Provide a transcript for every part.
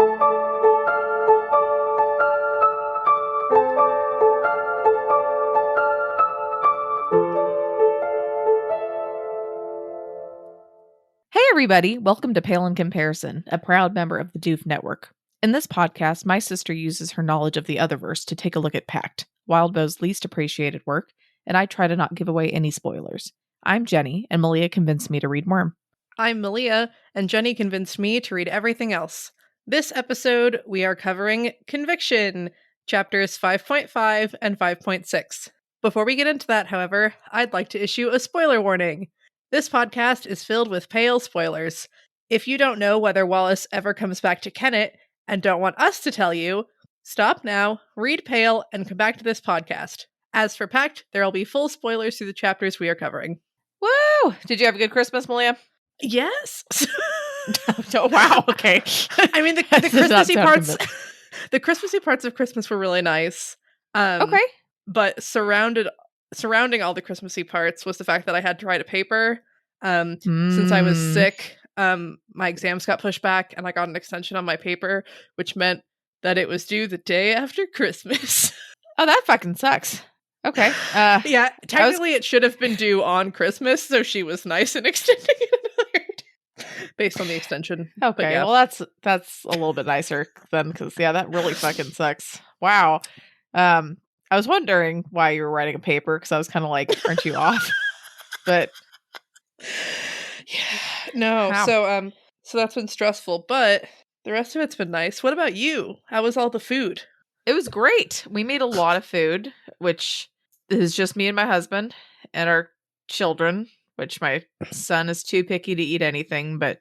Hey everybody, welcome to Pale in Comparison, a proud member of the Doof Network. In this podcast, my sister uses her knowledge of the Otherverse to take a look at Pact, Wildbow's least appreciated work, and I try to not give away any spoilers. I'm Jenny, and Malia convinced me to read Worm. I'm Malia, and Jenny convinced me to read everything else. This episode, we are covering Conviction, chapters 5.5 and 5.6. Before we get into that, however, I'd like to issue a spoiler warning. This podcast is filled with pale spoilers. If you don't know whether Wallace ever comes back to Kennet, and don't want us to tell you, stop now, read Pale, and come back to this podcast. As for Pact, there will be full spoilers through the chapters we are covering. Woo! Did you have a good Christmas, Malia? Yes. Oh, wow, okay. I mean, the Christmassy parts... The Christmassy parts of Christmas were really nice. Okay. But surrounding all the Christmassy parts was the fact that I had to write a paper. Since I was sick, my exams got pushed back and I got an extension on my paper, which meant that it was due the day after Christmas. Oh, that fucking sucks. Okay. Yeah, technically it should have been due on Christmas, so she was nice in extending it another day based on the extension. Okay, yeah. well that's a little bit nicer then, because yeah, that really fucking sucks. Wow. I was wondering why you were writing a paper, because I was kind of like, aren't you off? But yeah, no. Wow. So that's been stressful, but the rest of it's been nice. What about you? How was all the food? It was great. We made a lot of food, which is just me and my husband and our children, which my son is too picky to eat anything but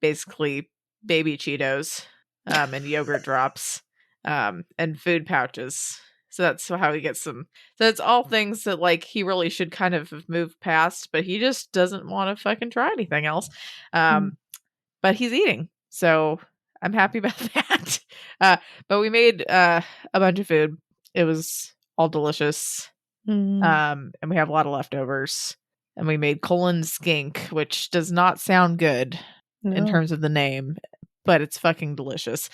basically baby Cheetos and yogurt drops and food pouches. So that's how he gets them. So it's all things that like he really should kind of have moved past, but he just doesn't want to fucking try anything else. But he's eating. So I'm happy about that. But we made a bunch of food. It was all delicious. And we have a lot of leftovers. And we made colon skink, which does not sound good in terms of the name, but it's fucking delicious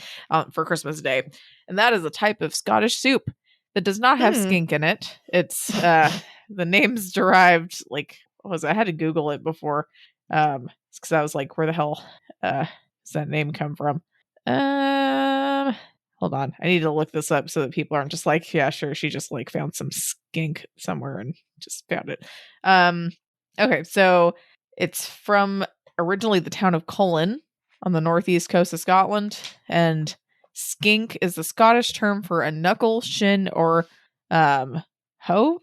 for Christmas Day. And that is a type of Scottish soup that does not have skink in it. It's the name's derived, like, what was it? I had to Google it before because I was like, where the hell does that name come from? Hold on. I need to look this up so that people aren't just like, yeah, sure, she just like found some skink somewhere and just found it. Okay, so it's from originally the town of Cullen on the northeast coast of Scotland, and skink is the Scottish term for a knuckle, shin, or a knuckle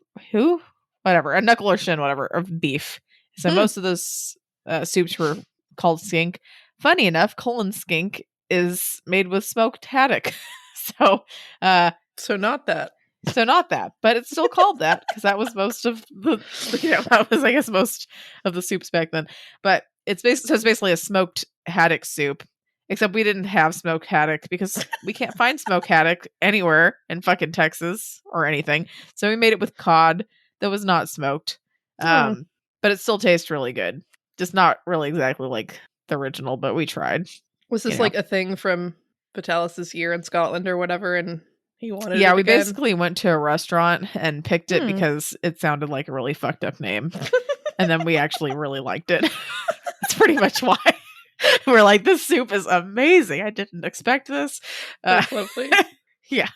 or shin, whatever, of beef. So most of those soups were called skink. Funny enough, Cullen skink is made with smoked haddock. So not that, but it's still called that because that was most of that was, I guess, most of the soups back then. But it's basically a smoked haddock soup, except we didn't have smoked haddock because we can't find smoked haddock anywhere in fucking Texas or anything. So we made it with cod that was not smoked. But it still tastes really good. Just not really exactly like the original, but we tried. Was this like a thing from Vitalis' year in Scotland or whatever, and he wanted it Yeah, we again? basically went to a restaurant and picked it because it sounded like a really fucked up name. And then we actually really liked it. That's pretty much why. We're like, this soup is amazing. I didn't expect this. That's lovely. Yeah.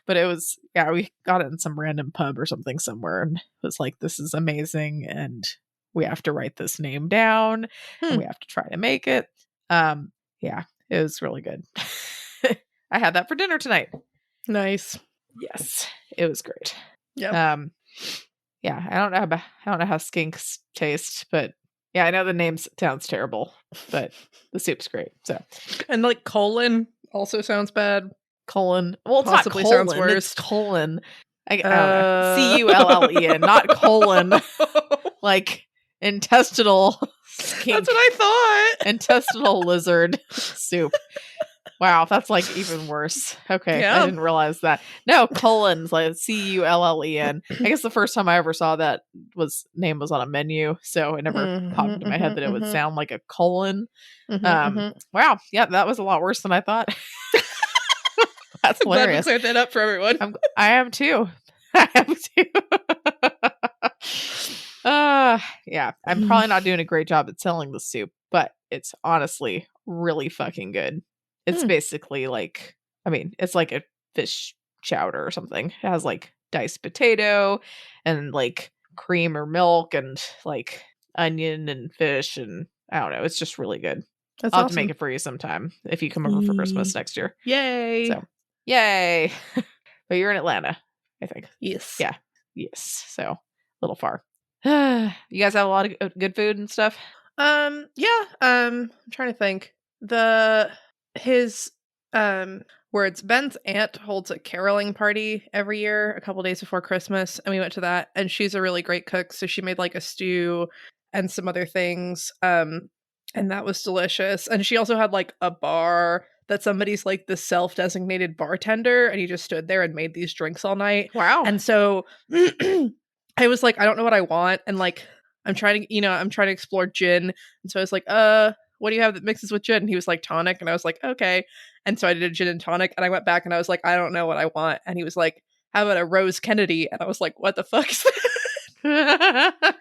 But it was, we got it in some random pub or something somewhere and it was like, this is amazing. And we have to write this name down and we have to try to make it. Yeah, it was really good. I had that for dinner tonight. Nice. Yes, it was great. Yeah. Yeah, I don't know how skinks taste, but yeah, I know the name sounds terrible, but the soup's great. So, and like colon also sounds bad. Colon, well, it's possibly not colon, sounds worse. It's colon. I don't know. CULLEN, not colon. Like intestinal skink. That's what I thought. Intestinal lizard soup. Wow, that's like even worse. Okay, I Yeah. didn't realize that. No, Cullen's like Cullen. I guess the first time I ever saw that name was on a menu, so it never popped into my head that it would sound like a colon. Wow, yeah, that was a lot worse than I thought. That's I'm glad we hilarious. cleared that up for everyone. I am too. I am too. Yeah, I'm probably not doing a great job at selling the soup, but it's honestly really fucking good. It's basically like, I mean, it's like a fish chowder or something. It has like diced potato and like cream or milk and like onion and fish, and I don't know. It's just really good. That's I'll have to awesome. make it for you sometime if you come over for Christmas next year. Yay. So, yay. But you're in Atlanta, I think. Yes. Yeah. Yes. So, a little far. You guys have a lot of good food and stuff? Yeah. I'm trying to think. Words. Ben's aunt holds a caroling party every year, a couple days before Christmas, and we went to that. And she's a really great cook, so she made like a stew and some other things. And that was delicious. And she also had like a bar that somebody's like the self-designated bartender, and he just stood there and made these drinks all night. Wow. And so I was like, I don't know what I want, and like I'm trying to explore gin, and so I was like, what do you have that mixes with gin? And he was like, tonic, and I was like, okay. And so I did a gin and tonic, and I went back and I was like, I don't know what I want. And he was like, how about a Rose Kennedy? And I was like, what the fuck is that?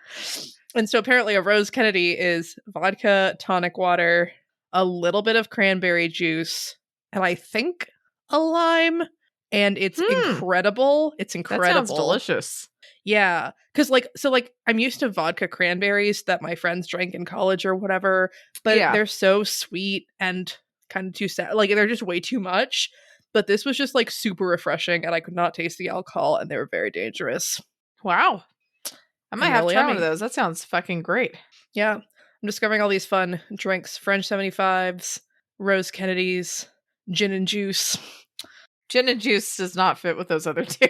And so apparently a Rose Kennedy is vodka, tonic water, a little bit of cranberry juice, and I think a lime. And it's incredible. It's incredible. That sounds delicious. Yeah. Because I'm used to vodka cranberries that my friends drank in college or whatever, but they're so sweet and kind of too sad. Like, they're just way too much. But this was just like super refreshing, and I could not taste the alcohol, and they were very dangerous. Wow. I might have really to try one of those. That sounds fucking great. Yeah. I'm discovering all these fun drinks. French 75s, Rose Kennedys, gin and juice. Gin and juice does not fit with those other two.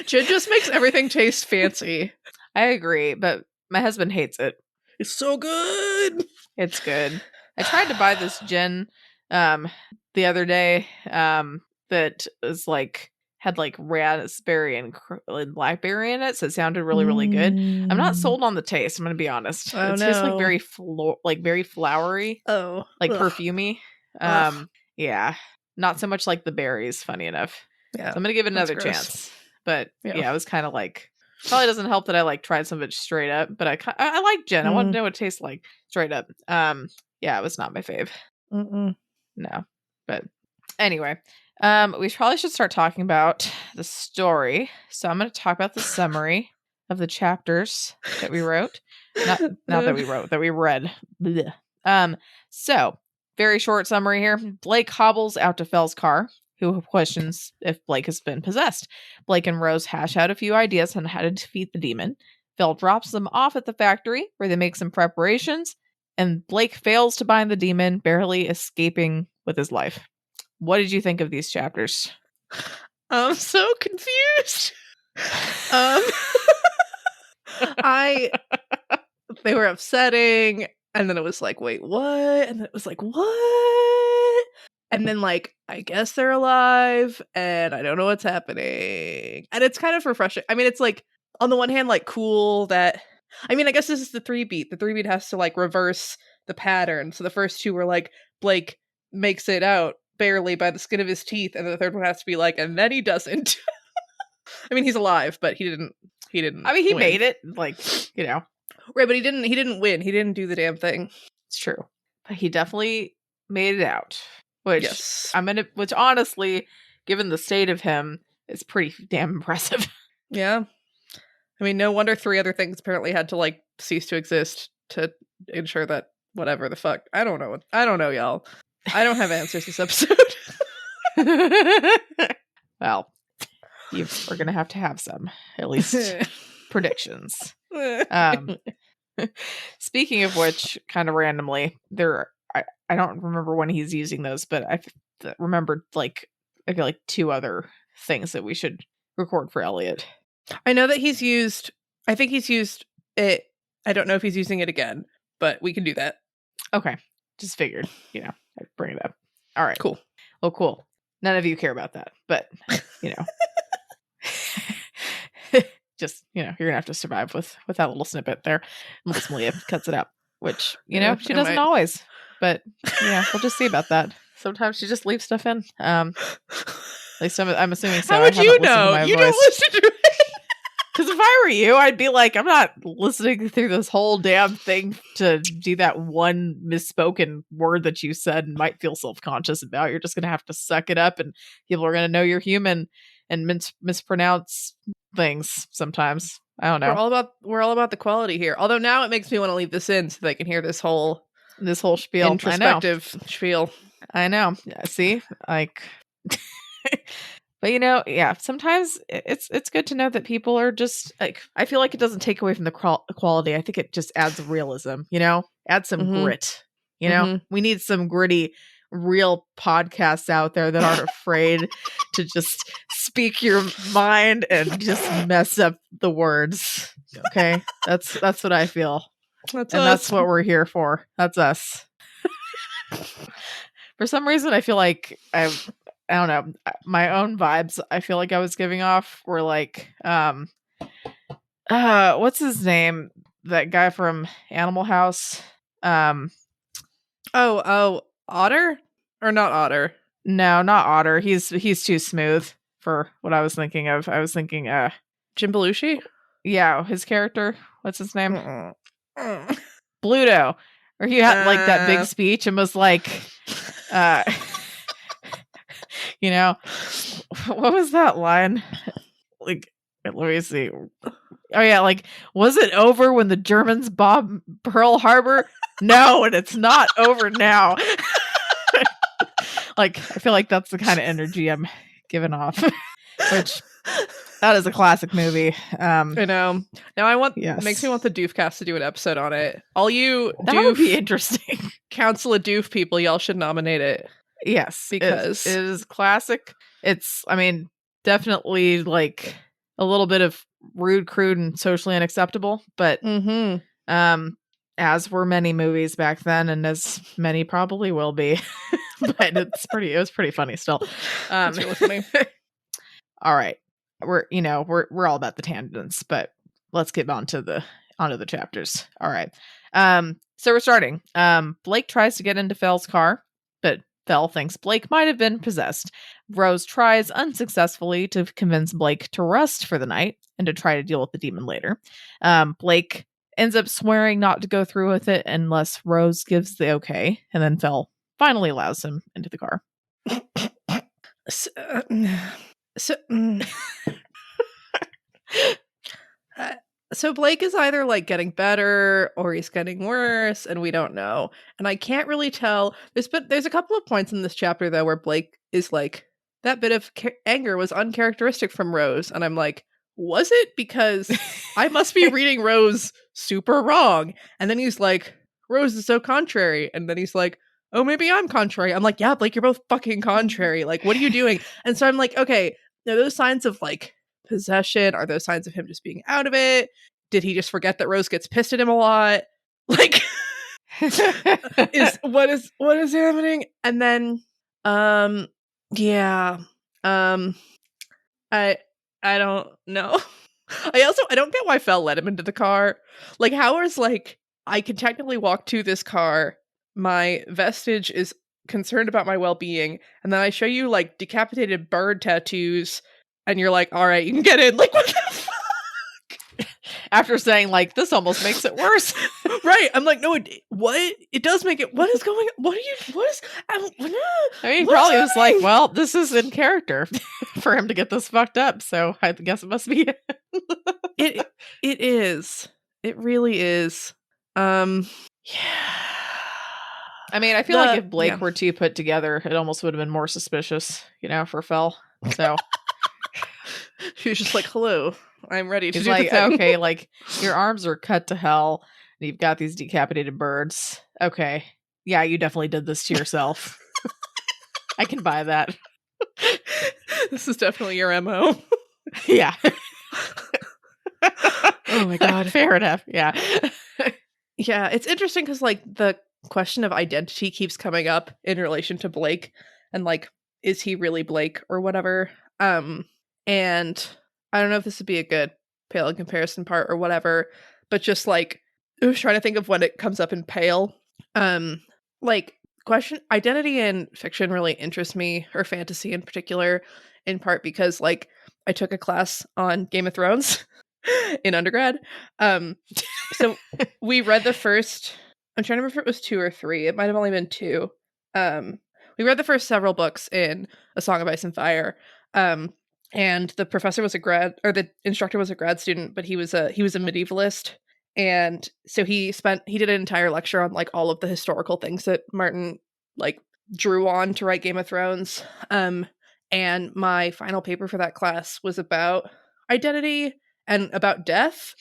Gin just makes everything taste fancy. I agree, but my husband hates it. It's so good. It's good. I tried to buy this gin the other day that was like had like raspberry and blackberry in it, so it sounded really, really good. I'm not sold on the taste. I'm gonna be honest. Oh, it tastes like very flowery. Oh, like perfumey. Yeah, not so much like the berries. Funny enough. Yeah, so I'm gonna give it another chance. But yeah, it was kind of like, probably doesn't help that I like tried some of it straight up. But I like gin. I want to know what it tastes like straight up. Yeah, it was not my fave. No, but anyway. We probably should start talking about the story. So I'm going to talk about the summary of the chapters that we wrote. Not that we wrote, that we read. Blech. So very short summary here. Blake hobbles out to Fell's car, who questions if Blake has been possessed. Blake and Rose hash out a few ideas on how to defeat the demon. Fell drops them off at the factory, where they make some preparations, and Blake fails to bind the demon, barely escaping with his life. What did you think of these chapters? I'm so confused. They were upsetting, and then it was like, wait, what? And then it was like, what? And then like, I guess they're alive, and I don't know what's happening. And it's kind of refreshing. I mean, it's like, on the one hand, like, cool that, I mean, I guess this is the 3-beat. The 3-beat has to like reverse the pattern. So the first two were like, Blake makes it out barely by the skin of his teeth, and the third one has to be like, and then he doesn't. I mean, he's alive, but he didn't I mean, he win. made it, like, you know. Right, but he didn't win. He didn't do the damn thing. It's true. But he definitely made it out. Which which honestly, given the state of him, is pretty damn impressive. Yeah. I mean, no wonder 3 other things apparently had to like cease to exist to ensure that whatever the fuck. I don't know, y'all. I don't have answers this episode. Well, we're gonna have to have some, at least predictions. Speaking of which, kind of randomly, I don't remember when he's using those, but I remembered like I feel like 2 other things that we should record for Elliot. I know that I think he's used it. I don't know if he's using it again, but we can do that. Okay. Just figured, bring it up. All right. Cool. Oh, cool. None of you care about that, but you know, just you're gonna have to survive with that little snippet there, unless Malia cuts it out, which she doesn't might. always. But we'll just see about that. Sometimes she just leaves stuff in. At least I'm assuming so. How would I you haven't listened know? to my You voice. don't listen to it. Because if I were you, I'd be like, I'm not listening through this whole damn thing to do that one misspoken word that you said and might feel self-conscious about. You're just going to have to suck it up, and people are going to know you're human and mispronounce things sometimes. I don't know. We're all about the quality here. Although now it makes me want to leave this in so they can hear this whole spiel. Introspective spiel. I know. See? Like... But sometimes it's good to know that people are just like, I feel like it doesn't take away from the quality. I think it just adds realism, add some grit, we need some gritty, real podcasts out there that aren't afraid to just speak your mind and just mess up the words. Okay. That's what I feel. That's what we're here for. That's us. For some reason, I feel like I don't know, my own vibes I feel like I was giving off were like, what's his name? That guy from Animal House. Otter? Or not Otter? No, not Otter. He's too smooth for what I was thinking of. I was thinking, Jim Belushi? Yeah, his character. What's his name? Bluto. Or he had like that big speech and was like, what was that line? Like, let me see. Oh yeah, like, was it over when the Germans bombed Pearl Harbor? No, and it's not over now. Like, I feel like that's the kind of energy I'm giving off. Which, that is a classic movie. I know. Now makes me want the Doofcast to do an episode on it. All you that would be interesting. Council of Doof people, y'all should nominate it. Yes, because it is classic. It's, definitely like a little bit of rude, crude, and socially unacceptable, but as were many movies back then, and as many probably will be. But it was pretty funny still. It's really funny. All right, we're all about the tangents, but let's get onto the chapters. All right, so we're starting. Blake tries to get into Fell's car, but Fell thinks Blake might have been possessed. Rose tries unsuccessfully to convince Blake to rest for the night and to try to deal with the demon later. Blake ends up swearing not to go through with it unless Rose gives the okay, and then Fell finally allows him into the car. So Blake is either like getting better or he's getting worse, and we don't know. And I can't really tell. There's a couple of points in this chapter though where Blake is like, that bit of anger was uncharacteristic from Rose, and I'm like, was it? Because I must be reading Rose super wrong. And then he's like, Rose is so contrary, and then he's like, oh, maybe I'm contrary. I'm like, yeah, Blake, you're both fucking contrary. Like, what are you doing? And so I'm like, okay, are those signs of like possession? Are those signs of him just being out of it? Did he just forget that Rose gets pissed at him a lot? Like, what is happening? And then I don't know. I don't get why Fell let him into the car. Like, Howard's like, I can technically walk to this car. My vestige is concerned about my well-being, and then I show you like decapitated bird tattoos, and you're like, all right, you can get in. Like, what the fuck? After saying like, this almost makes it worse. Right. I'm like, no, it does make it. What is going on? He probably was like, well, this is in character for him to get this fucked up, so I guess it must be it is. It really is. Yeah. I feel like if Blake were to put together, it almost would have been more suspicious, for Fell. So he was just like, hello, I'm ready to do like, the thing. Okay, like, your arms are cut to hell, and you've got these decapitated birds. Okay. Yeah, you definitely did this to yourself. I can buy that. This is definitely your MO. Yeah. Oh my god. Fair enough. Yeah. Yeah, it's interesting because like the question of identity keeps coming up in relation to Blake, and like, is he really Blake or whatever? And I don't know if this would be a good Pale in comparison part or whatever, but just like I was trying to think of when it comes up in Pale. Like, question identity in fiction really interests me, or fantasy in particular, in part because like I took a class on Game of Thrones in undergrad. So we read the first, I'm trying to remember if it was 2 or 3. It might have only been 2. We read the first several books in A Song of Ice and Fire. And the professor was the instructor was a grad student, but he was a medievalist. And so he did an entire lecture on like all of the historical things that Martin like drew on to write Game of Thrones. And my final paper for that class was about identity and about death.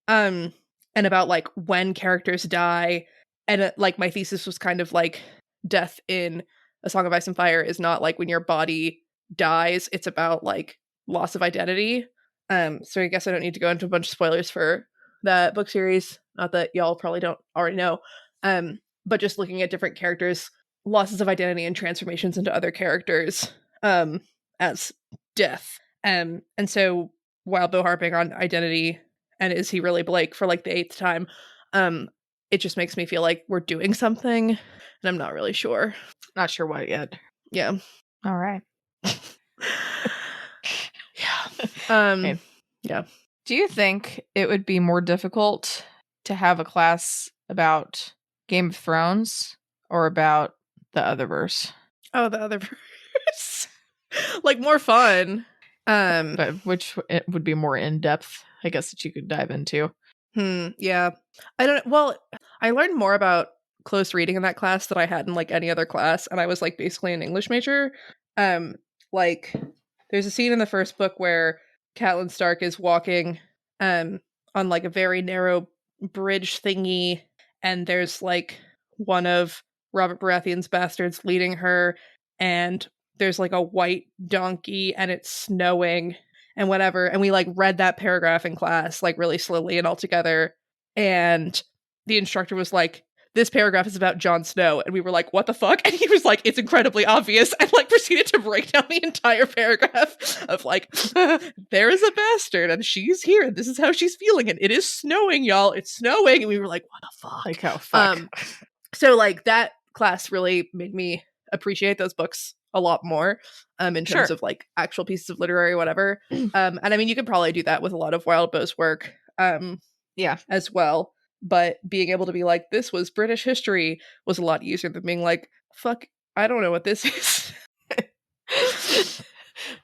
And about like when characters die. And like my thesis was kind of like death in A Song of Ice and Fire is not like when your body dies, it's about like loss of identity. So I guess I don't need to go into a bunch of spoilers for that book series, not that y'all probably don't already know. But just looking at different characters' losses of identity and transformations into other characters as death. And so while Bo harping on identity and is he really Blake for like the 8th time, it just makes me feel like we're doing something and I'm not really sure. Not sure what yet. Yeah. All right. Yeah. Okay. Yeah. Do you think it would be more difficult to have a class about Game of Thrones or about the Otherverse? Oh, the Otherverse. Like more fun. But which it would be more in depth, I guess, that you could dive into. Yeah. I learned more about close reading in that class than I had in like any other class, and I was like basically an English major. Like there's a scene in the first book where Catelyn Stark is walking on like a very narrow bridge thingy, and there's like one of Robert Baratheon's bastards leading her, and there's like a white donkey and it's snowing and whatever. And we like read that paragraph in class, like really slowly and all together. And the instructor was like, this paragraph is about Jon Snow. And we were like, what the fuck? And he was like, it's incredibly obvious. And like proceeded to break down the entire paragraph of like, there is a bastard and she's here. And this is how she's feeling. And it is snowing, y'all. It's snowing. And we were like, what the fuck? Like, how fuck? So like that class really made me appreciate those books a lot more in terms of like actual pieces of literary whatever. And I mean, you could probably do that with a lot of Wild Bow's work as well. But being able to be like, this was British history was a lot easier than being like, fuck, I don't know what this is.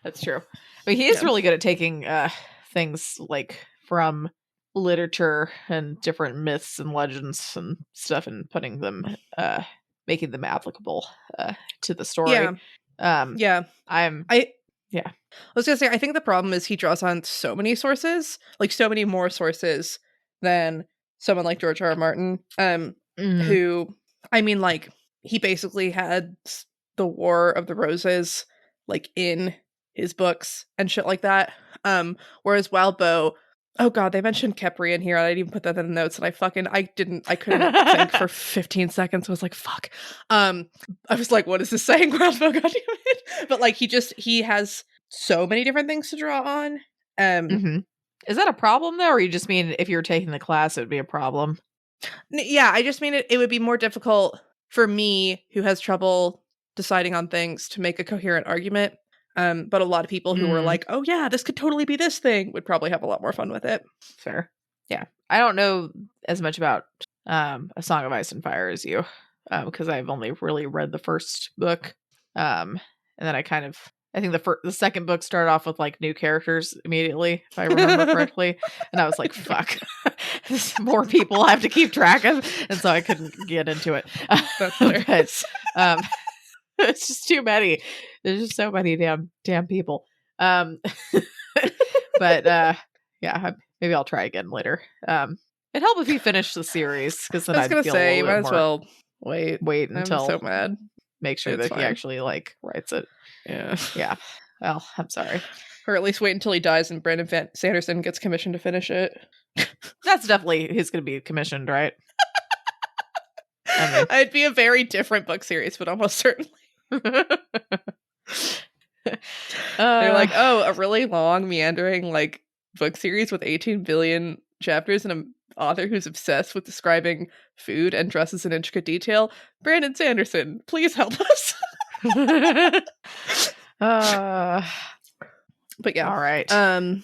That's true. I mean, he is really good at taking things like from literature and different myths and legends and stuff and putting them making them applicable to the story. I was gonna say, I think the problem is he draws on so many sources, like so many more sources than someone like George R. R. Martin, who, I mean, like, he basically had the War of the Roses, like, in his books and shit like that. Whereas Wild Bow, oh god, they mentioned Kepri in here, and I didn't even put that in the notes, and I couldn't think for 15 seconds. I was like, fuck. I was like, what is this saying, Wild Bow, goddamn it? But, like, he has so many different things to draw on. Is that a problem, though, or you just mean if you were taking the class, it would be a problem? Yeah, I just mean it would be more difficult for me, who has trouble deciding on things, to make a coherent argument. But a lot of people who were like, oh yeah, this could totally be this thing, would probably have a lot more fun with it. Fair. Yeah. I don't know as much about A Song of Ice and Fire as you, because I've only really read the first book. And then I think the second book started off with like new characters immediately, if I remember correctly. And I was like, fuck, there's more people I have to keep track of. And so I couldn't get into it. That's hilarious. But, it's just too many. There's just so many damn people. But yeah, maybe I'll try again later. It'd help if you finish the series, because then I'd feel a little might bit as well wait until I'm so mad. Make sure that he actually like writes it. Yeah. Well, I'm sorry. Or at least wait until he dies and Brandon Sanderson gets commissioned to finish it. That's definitely he's going to be commissioned, right? I mean, It'd be a very different book series, but almost certainly. They're like, oh, a really long, meandering like book series with 18 billion chapters and an author who's obsessed with describing food and dresses in intricate detail. Brandon Sanderson, please help us. But yeah, all right. I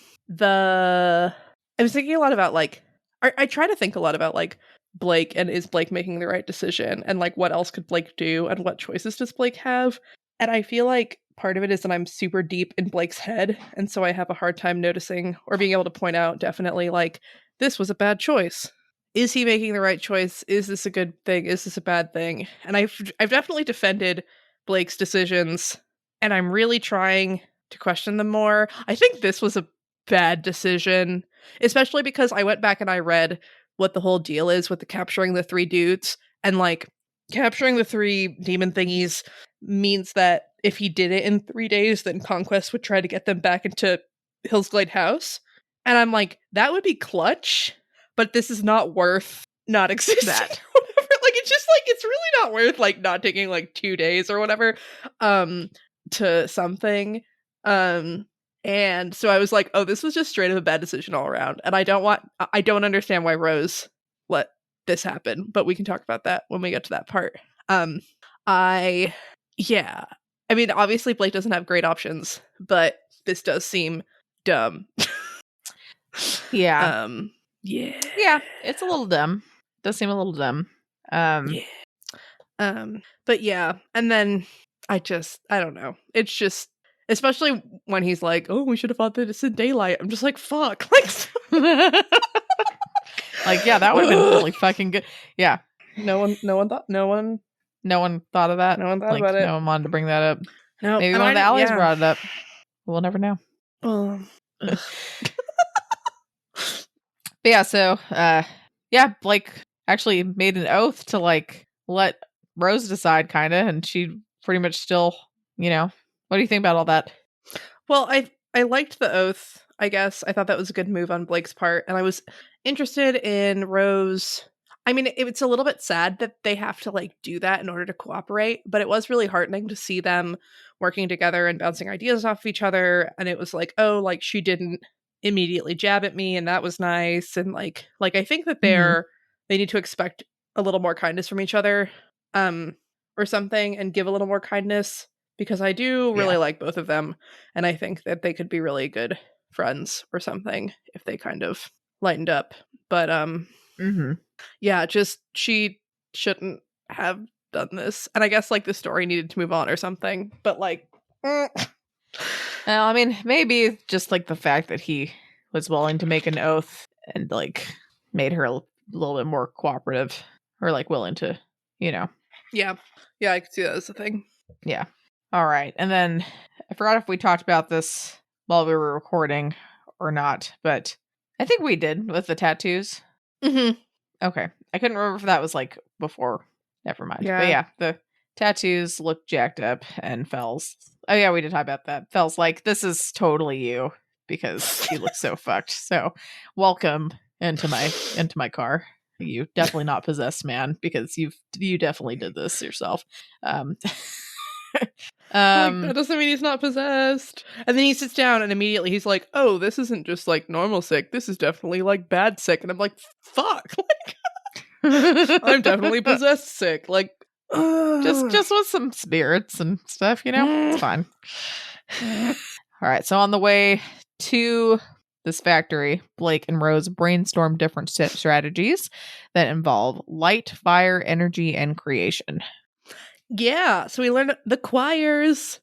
was thinking a lot about like I try to think a lot about like Blake and is Blake making the right decision and like what else could Blake do and what choices does Blake have? And I feel like part of it is that I'm super deep in Blake's head, and so I have a hard time noticing or being able to point out definitely like this was a bad choice. Is he making the right choice? Is this a good thing? Is this a bad thing? And I've definitely defended Blake's decisions, and I'm really trying to question them more. I think this was a bad decision, especially because I went back and I read what the whole deal is with the capturing the 3 dudes, and like capturing the 3 demon thingies means that if he did it in 3 days, then Conquest would try to get them back into Hillsglade House. And I'm like, that would be clutch, but this is not worth not existing. That. Or whatever. Like, it's just like, it's really not worth like not taking like 2 days or whatever to something. And so I was like, oh, this was just straight up a bad decision all around. And I don't understand why Rose let this happen, but we can talk about that when we get to that part. I mean, obviously Blake doesn't have great options, but this does seem dumb. Yeah. Yeah. Yeah, it's a little dumb. Does seem a little dumb. But yeah, and then I don't know. It's just, especially when he's like, "Oh, we should have fought this in daylight." I'm just like, "Fuck!" Like, yeah, that would have been really fucking good. Yeah, no one thought of that. No one thought about it. No one wanted to bring that up. No, Maybe one of the allies brought it up. We'll never know. But yeah, so Blake actually made an oath to like let Rose decide, kind of, and she pretty much still, what do you think about all that? Well, I liked the oath, I guess. I thought that was a good move on Blake's part, and I was interested in Rose. I mean, it's a little bit sad that they have to like do that in order to cooperate, but it was really heartening to see them working together and bouncing ideas off of each other. And it was like, oh, like she didn't immediately jab at me, and that was nice. And like I think that they need to expect a little more kindness from each other, or something, and give a little more kindness, because I do really like both of them, and I think that they could be really good friends or something if they kind of lightened up. But yeah, just she shouldn't have done this, and I guess like the story needed to move on or something. But like, well, I mean, maybe just like the fact that he was willing to make an oath and like made her a little bit more cooperative, or like willing to, yeah, I could see that as a thing. Yeah. All right, and then I forgot if we talked about this while we were recording or not, but I think we did with the tattoos. Okay. I couldn't remember if that was like before. Never mind. Yeah. But yeah, the tattoos look jacked up, and Fel's. Oh yeah, we did talk about that. Fel's like, this is totally you because you look so fucked. So welcome into my car. You definitely not possessed, man, because you definitely did this yourself. That doesn't mean he's not possessed. And then he sits down and immediately he's like, oh, this isn't just like normal sick, this is definitely like bad sick. And I'm like, fuck, like I'm definitely possessed sick, like just with some spirits and stuff, it's fine. All right, so on the way to this factory, Blake and Rose brainstorm different strategies that involve light, fire, energy, and creation. Yeah, so we learned the choirs.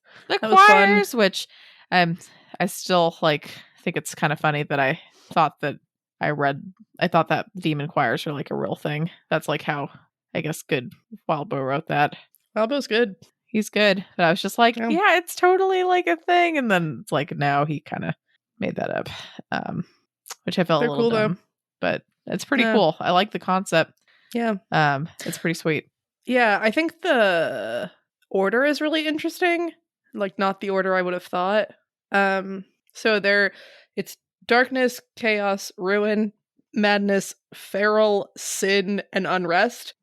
Which I still like think it's kind of funny that I thought that demon choirs are like a real thing. That's like how I guess good Wildbow wrote that. Wildbow's good. He's good. But I was just like, yeah, it's totally like a thing. And then it's like, no, he kind of made that up. Which I felt a little dumb. But it's pretty cool. I like the concept. Yeah. It's pretty sweet. Yeah, I think the order is really interesting. Like, not the order I would have thought. So it's darkness, chaos, ruin, madness, feral, sin, and unrest.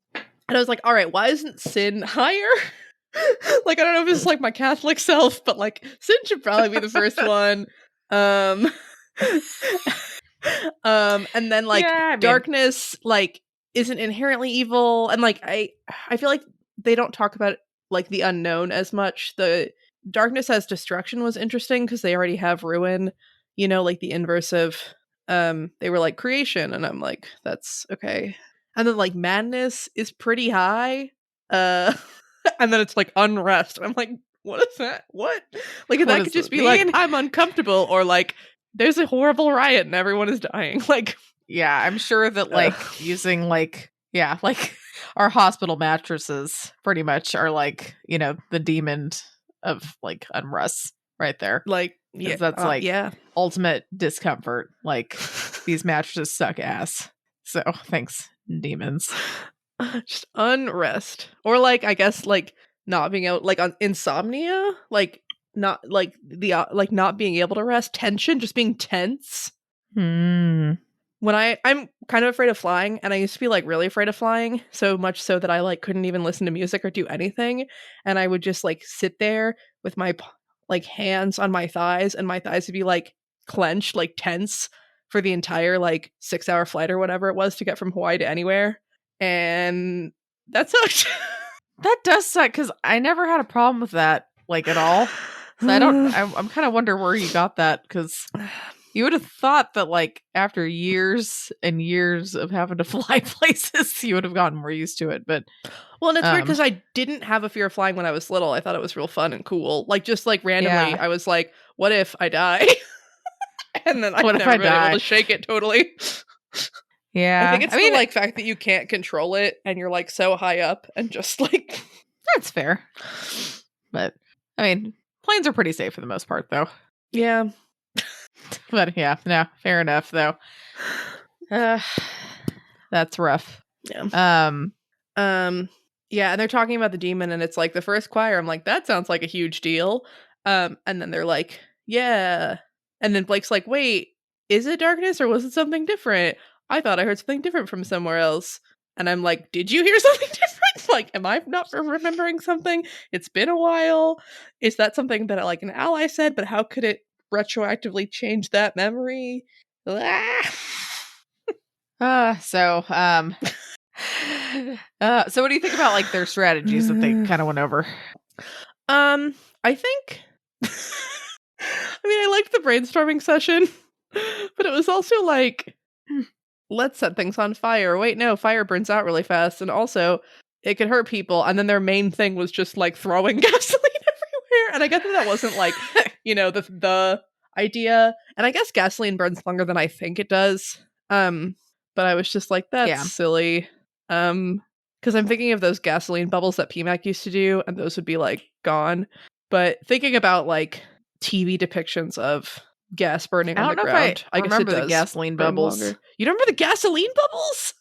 And I was like, all right, why isn't sin higher? Like, I don't know if it's like my Catholic self, but like sin should probably be the first one. Um and then like Yeah, I mean, darkness like isn't inherently evil, and like I feel like they don't talk about like the unknown as much. The darkness as destruction was interesting because they already have ruin, you know, like the inverse of they were like creation, and I'm like, that's okay. And then like madness is pretty high. Uh and then it's like unrest. I'm like, what is that? What? Like, what that does could just it be like, mean? I'm uncomfortable, or like, there's a horrible riot and everyone is dying. Like, Yeah, I'm sure that like using like like our hospital mattresses pretty much are like, you know, the demon of like unrest right there. like, Because that's like yeah. ultimate discomfort. Like these mattresses suck ass. So thanks, demons. Just unrest, or like, I guess like not being able, like on insomnia, like not like the like not being able to rest, tension, just being tense. Hmm. When I'm kind of afraid of flying, and I used to be like really afraid of flying, so much so that I like couldn't even listen to music or do anything, and I would just like sit there with my like hands on my thighs, and my thighs would be like clenched, like tense for the entire like 6-hour flight or whatever it was to get from Hawaii to anywhere, and that sucked. That does suck because I never had a problem with that like at all. So I'm kind of wonder where you got that, because you would have thought that like after years and years of having to fly places, you would have gotten more used to it. But Well, and it's weird because I didn't have a fear of flying when I was little. I thought it was real fun and cool. Like, just like randomly, Yeah. I was like, what if I die? And then I've What if never I been die? able to shake it totally. Yeah, I think it's the like fact that you can't control it and you're like so high up and just like that's fair. But I mean, planes are pretty safe for the most part, though. yeah. But yeah, no, fair enough, though. That's rough. Yeah. Yeah, and they're talking about the demon, and it's like the first choir. I'm like, that sounds like a huge deal. And then they're like, yeah. And then Blake's like, wait, is it darkness or was it something different? I thought I heard something different from somewhere else. And I'm like, did you hear something different? Like, am I not remembering something? It's been a while. Is that something that like an ally said? But how could it retroactively change that memory? So what do you think about like their strategies that they kind of went over? I think I mean, I liked the brainstorming session, but it was also like, let's set things on fire. Wait, no, fire burns out really fast, and also it could hurt people. And then their main thing was just like throwing gasoline everywhere. And I guess that wasn't like, you know, the idea. And I guess gasoline burns longer than I think it does. But I was just like, that's silly. Because I'm thinking of those gasoline bubbles that PMAC used to do, and those would be like gone. But thinking about like TV depictions of gas burning on the ground, I guess it remember the does gasoline burn bubbles. longer. You don't remember the gasoline bubbles?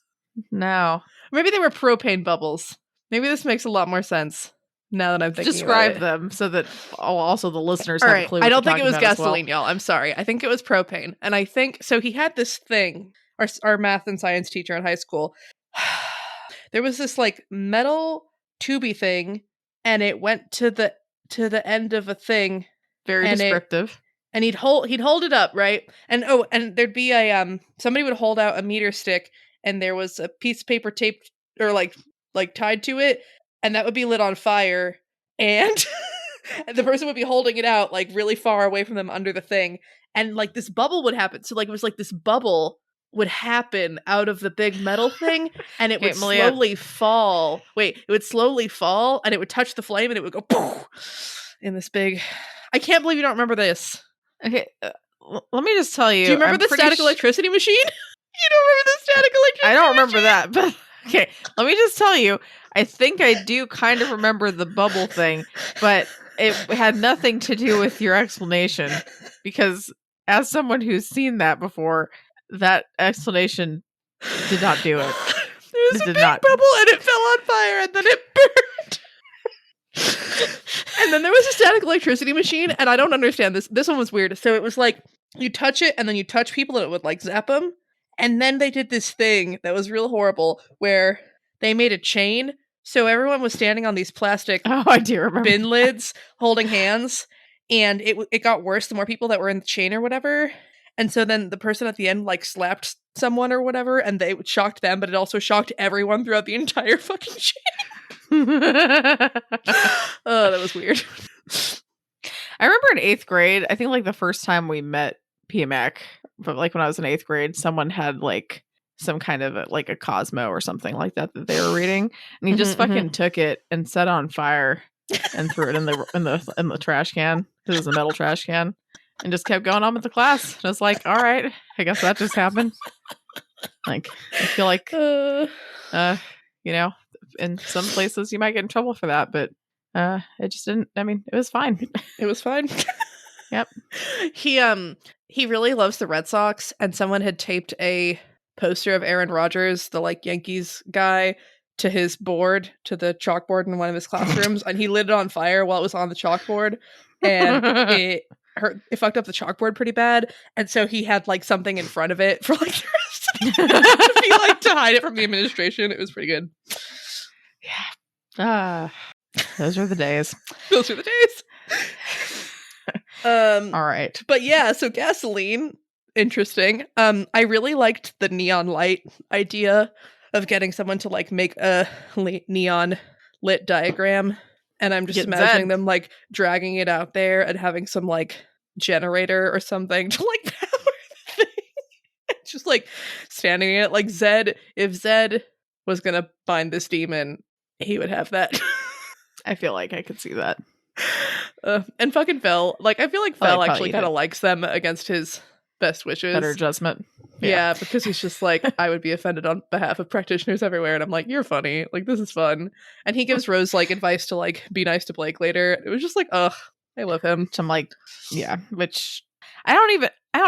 No. Maybe they were propane bubbles. Maybe this makes a lot more sense now that I'm thinking Describe about it. them so that also the listeners All have right. a clue. I don't think it was gasoline, gasoline, y'all. I'm sorry. I think it was propane. And I think so. He had this thing. Our math and science teacher in high school. There was this like metal tubey thing, and it went to the end of a thing. Very descriptive. And he'd hold it up, right? And and there'd be a somebody would hold out a meter stick, and there was a piece of paper taped or like tied to it, and that would be lit on fire, and and the person would be holding it out like really far away from them under the thing, and like this bubble would happen. So like it was like this bubble would happen out of the big metal thing, and it would slowly fall. It would slowly fall, and it would touch the flame, and it would go poof, in this big. I can't believe you don't remember this. Okay, let me just tell you. Do you remember the static electricity machine? You don't remember the static electricity I don't remember that, but okay, let me just tell you. I think I do kind of remember the bubble thing, but it had nothing to do with your explanation, because as someone who's seen that before, that explanation did not do it. It was a big bubble, and it fell on fire, and then it burned. And then there was a static electricity machine, and I don't understand this. This one was weird. So it was like you touch it, and then you touch people, and it would like zap them. And then they did this thing that was real horrible, where they made a chain. So everyone was standing on these plastic Oh, I do remember bin that. lids holding hands. And it got worse the more people that were in the chain or whatever. And so then the person at the end like slapped someone or whatever, and they shocked them, but it also shocked everyone throughout the entire fucking chain. Oh, that was weird. I remember in 8th grade, I think like the first time we met PMAC, but like when I was in 8th grade, someone had like some kind of like a Cosmo or something like that they were reading, and he just fucking took it and set it on fire and threw it in the trash can, because it was a metal trash can, and just kept going on with the class. And I was like, all right, I guess that just happened. Like, I feel like, you know, in some places you might get in trouble for that, but it just didn't. I mean, it was fine. It was fine. Yep. He really loves the Red Sox, and someone had taped a poster of Aaron Rodgers, the like Yankees guy, to his board, to the chalkboard in one of his classrooms, and he lit it on fire while it was on the chalkboard, and it fucked up the chalkboard pretty bad, and so he had like something in front of it for like the rest of the year to hide it from the administration. It was pretty good. Yeah. Those are the days. Those are the days. All right. But yeah, so gasoline, interesting. I really liked the neon light idea of getting someone to like make a neon lit diagram, and I'm just imagining them like dragging it out there and having some like generator or something to like power the thing. Just like standing in it like Zed. If Zed was gonna bind this demon, he would have that. I feel like I could see that. And fucking Fel, like I feel like Fel actually kind of likes them against his best wishes. Better adjustment. Yeah, because he's just like, I would be offended on behalf of practitioners everywhere, and I'm like, you're funny, like this is fun. And he gives Rose like advice to like be nice to Blake later. It was just like, ugh, I love him. So I'm like, yeah, which I don't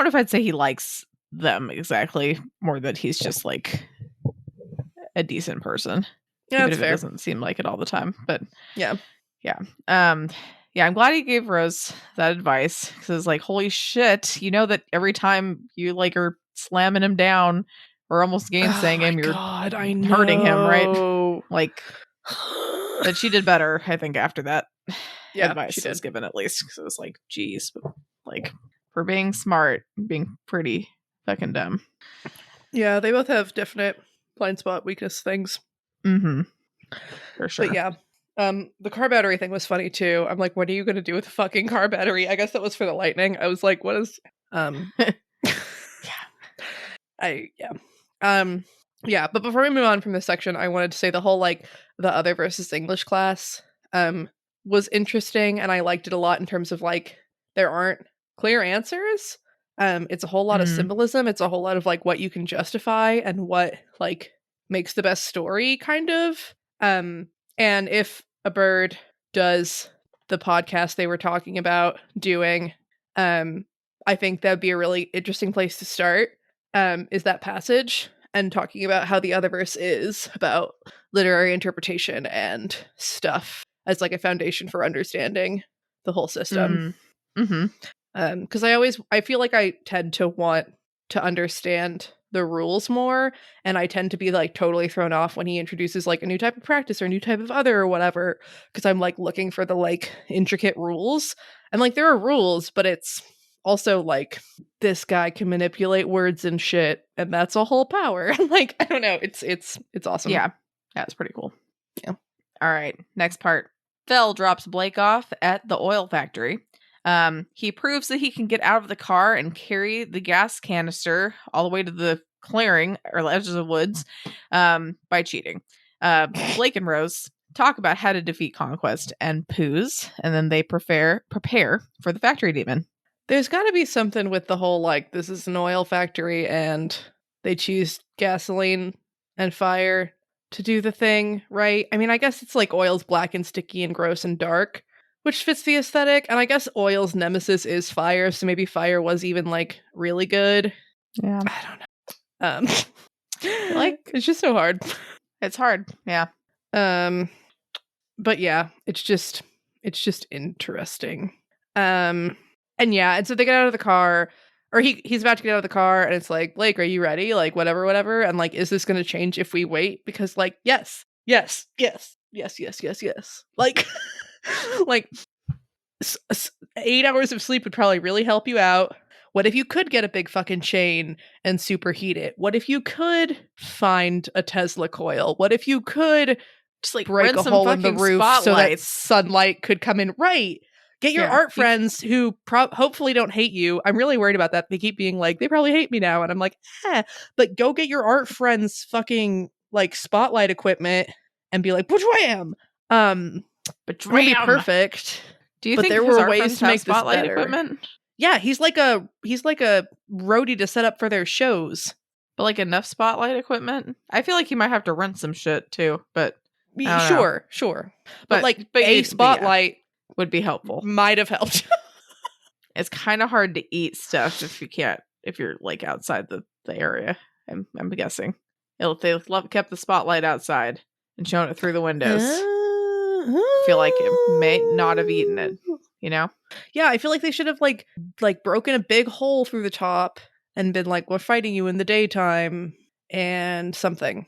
know if I'd say he likes them exactly, more that he's just like a decent person. Yeah, even if fair. it doesn't seem like it all the time, but yeah. Yeah, I'm glad he gave Rose that advice, because it's like, holy shit, you know that every time you like are slamming him down or almost gainsaying him, you're hurting him, right? Like, but she did better, I think, after that advice was given, at least, because it was like, geez, like, for being smart, being pretty fucking dumb. Yeah, they both have definite blind spot weakness things. Mm-hmm. For sure. But yeah. The car battery thing was funny too. I'm like, what are you gonna do with the fucking car battery? I guess that was for the lightning. I was like, what is yeah, but before we move on from this section, I wanted to say the whole like the other versus English class was interesting, and I liked it a lot in terms of like there aren't clear answers. It's a whole lot of symbolism. It's a whole lot of like what you can justify and what like makes the best story, kind of. And if a bird does the podcast they were talking about doing, I think that'd be a really interesting place to start, is that passage and talking about how the Otherverse is about literary interpretation and stuff as like a foundation for understanding the whole system. Because I feel like I tend to want to understand the rules more, and I tend to be like totally thrown off when he introduces like a new type of practice or a new type of other or whatever, because I'm like looking for the like intricate rules, and like there are rules, but it's also like this guy can manipulate words and shit, and that's a whole power. Like, I don't know, it's awesome. Yeah, it's pretty cool. Yeah. All right, next part. Fel drops Blake off at the oil factory. He proves that he can get out of the car and carry the gas canister all the way to the clearing or edges of the woods by cheating. Blake and Rose talk about how to defeat Conquest and Poos, and then they prepare for the factory demon. There's got to be something with the whole like this is an oil factory and they choose gasoline and fire to do the thing, right? I mean, I guess it's like oil's black and sticky and gross and dark, which fits the aesthetic, and I guess oil's nemesis is fire, so maybe fire was even like really good. Yeah, I don't know. Like, it's just so hard. It's hard, yeah. But yeah, it's just interesting. And yeah, and so they get out of the car, or he's about to get out of the car, and it's like, Blake, are you ready? Like, whatever, and like, is this going to change if we wait? Because like, yes, Yes. Like, like 8 hours of sleep would probably really help you out. What if you could get a big fucking chain and superheat it? What if you could find a Tesla coil? What if you could Just like break rent a some hole in the fucking roof so that spotlights. sunlight could come in? Right. Get your art friends who hopefully don't hate you. I'm really worried about that. They keep being like, they probably hate me now. And I'm like, but go get your art friends fucking like spotlight equipment and be like, what'am? It won't be perfect. Do you but think there his were art ways friends to have make this spotlight better. equipment? Yeah, he's like a roadie to set up for their shows. But like enough spotlight equipment? I feel like he might have to rent some shit too, but Sure. But like a spotlight would be helpful. Might have helped. It's kind of hard to eat stuff if you're like outside the area. I'm guessing. If they kept the spotlight outside and shown it through the windows. I feel like it may not have eaten it, you know? Yeah, I feel like they should have like broken a big hole through the top and been like, we're fighting you in the daytime and something.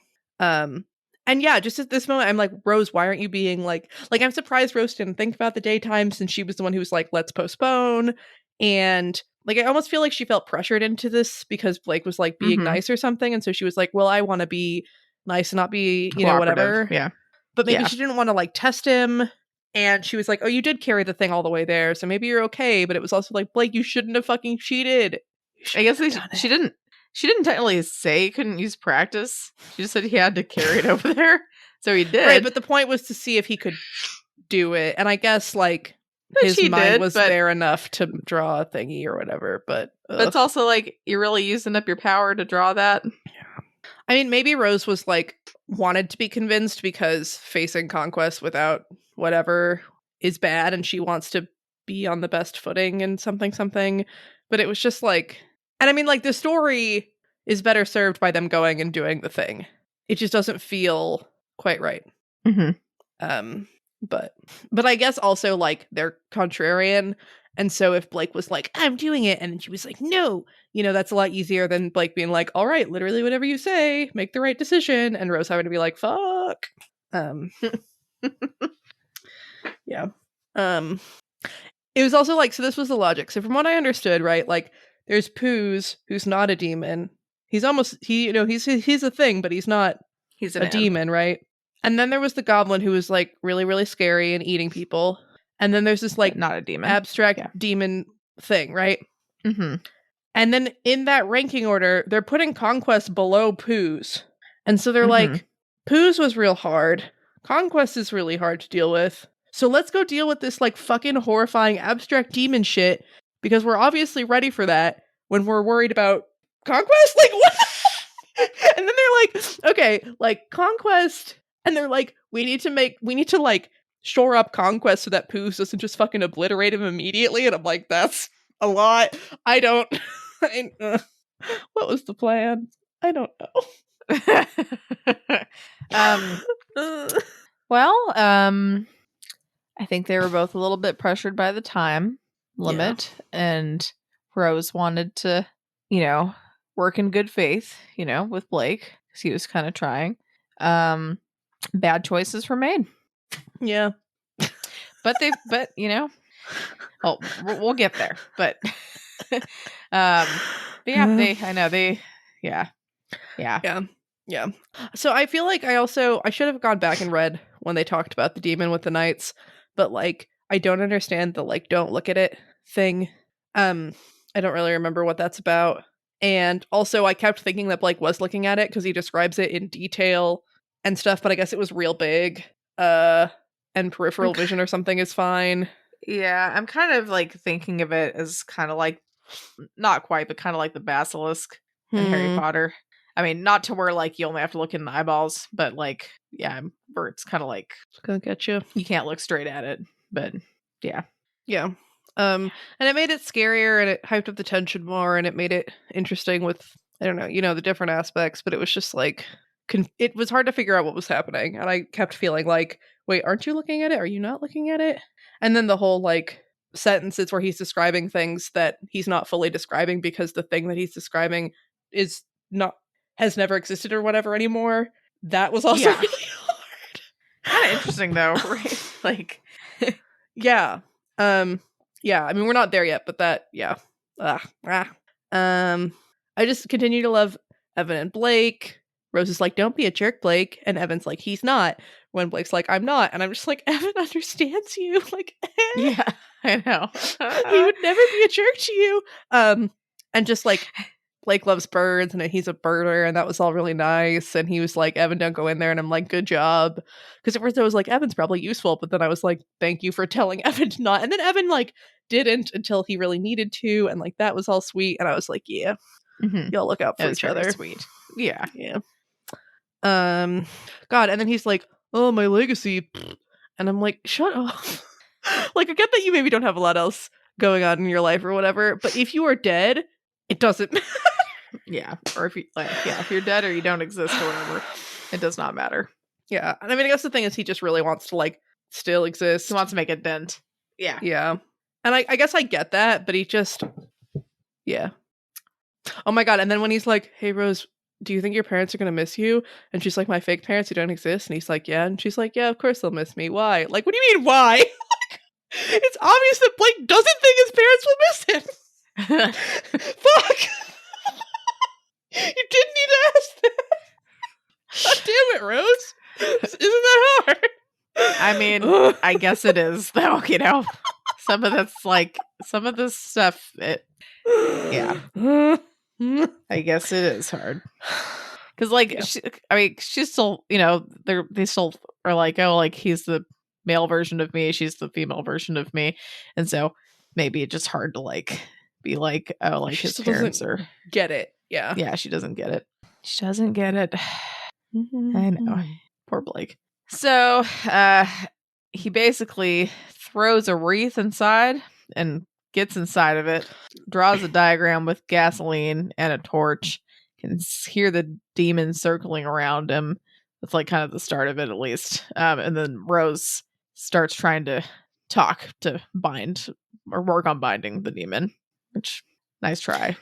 And yeah, just at this moment, I'm like, Rose, why aren't you being like I'm surprised Rose didn't think about the daytime since she was the one who was like, let's postpone. And like, I almost feel like she felt pressured into this because Blake was like being nice or something. And so she was like, well, I want to be nice and not be, you know, whatever. Yeah. But maybe she didn't want to like test him. And she was like, oh, you did carry the thing all the way there. So maybe you're okay. But it was also like, Blake, you shouldn't have fucking cheated. I guess she didn't technically say he couldn't use practice. She just said he had to carry it over there. So he did. Right, but the point was to see if he could do it. And I guess like his mind was there enough to draw a thingy or whatever. But it's also like, you're really using up your power to draw that. I mean, maybe Rose was like wanted to be convinced because facing conquest without whatever is bad and she wants to be on the best footing and something. But it was just like, and I mean, like, the story is better served by them going and doing the thing. It just doesn't feel quite right. But I guess also like they're contrarian. And so if Blake was like, I'm doing it, and she was like, no, you know, that's a lot easier than Blake being like, all right, literally whatever you say, make the right decision. And Rose having to be like, fuck. Yeah. It was also like, so this was the logic. So from what I understood, right, like there's Poos, who's not a demon. He's a thing, but he's not a demon, right? And then there was the goblin who was like really, really scary and eating people. And then there's this like not a demon, abstract demon thing, right? And then in that ranking order, they're putting Conquest below Poos. And so they're like, Poos was real hard. Conquest is really hard to deal with. So let's go deal with this like fucking horrifying abstract demon shit because we're obviously ready for that when we're worried about Conquest. Like, what? And then they're like, okay, like Conquest. And they're like, we need to like shore up Conquest so that Poos doesn't just fucking obliterate him immediately. And I'm like, that's a lot. What was the plan? I don't know. I think they were both a little bit pressured by the time limit, and Rose wanted to, you know, work in good faith, you know, with Blake because he was kind of trying. Bad choices were made. Yeah. But you know, we'll get there. But Yeah. So I feel like I should have gone back and read when they talked about the demon with the knights, but like I don't understand the like don't look at it thing. I don't really remember what that's about. And also I kept thinking that Blake was looking at it because he describes it in detail and stuff, but I guess it was real big. And peripheral vision or something is fine. Yeah, I'm kind of like thinking of it as kind of like, not quite, but kind of like the basilisk in Harry Potter. I mean, not to where like you only have to look in the eyeballs, but like, yeah, where it's kind of like it's gonna get you. You can't look straight at it, but yeah. And it made it scarier and it hyped up the tension more and it made it interesting with, I don't know, you know, the different aspects, but it was just like, it was hard to figure out what was happening. And I kept feeling like, wait, aren't you looking at it? Are you not looking at it? And then the whole like sentences where he's describing things that he's not fully describing because the thing that he's describing has never existed or whatever anymore. That was also really hard. interesting though, right? Like, yeah. Yeah, I mean, we're not there yet, but that, yeah. I just continue to love Evan and Blake. Rose is like, don't be a jerk, Blake. And Evan's like, he's not. When Blake's like, I'm not. And I'm just like, Evan understands you. Like, yeah, I know. he would never be a jerk to you. And just like, Blake loves birds and he's a birder, and that was all really nice. And he was like, Evan, don't go in there. And I'm like, good job. Because at first I was like, Evan's probably useful. But then I was like, thank you for telling Evan to not. And then Evan like didn't until he really needed to. And like, that was all sweet. And I was like, yeah, y'all look out for each other. Sweet. Yeah. Yeah. God. And then he's like, oh, my legacy. And I'm like, shut up. Like, I get that you maybe don't have a lot else going on in your life or whatever. But if you are dead, it doesn't matter. Yeah, or if you if you're dead or you don't exist or whatever, it does not matter. Yeah, and I mean, I guess the thing is, he just really wants to like still exist. He wants to make a dent. Yeah, yeah, and I guess I get that, but he just, yeah. Oh my god! And then when he's like, "Hey Rose, do you think your parents are gonna miss you?" And she's like, "My fake parents who don't exist," and he's like, "Yeah," and she's like, "Yeah, of course they'll miss me. Why? Like, what do you mean why?" It's obvious that Blake doesn't think his parents will miss him. Fuck. You didn't need to ask that. God damn it, Rose. Isn't that hard? I mean, I guess it is, though, you know? Some of this stuff, yeah. I guess it is hard. Because, like, yeah. She's still, you know, they still are like, oh, like, he's the male version of me, she's the female version of me. And so maybe it's just hard to, like, be like, oh, like, his parents are... Get it. Yeah. Yeah, she doesn't get it. She doesn't get it. I know. Poor Blake. So, he basically throws a wreath inside and gets inside of it, draws a diagram with gasoline and a torch, can hear the demon circling around him. That's like kind of the start of it, at least. And then Rose starts trying to talk to bind or work on binding the demon, which, nice try.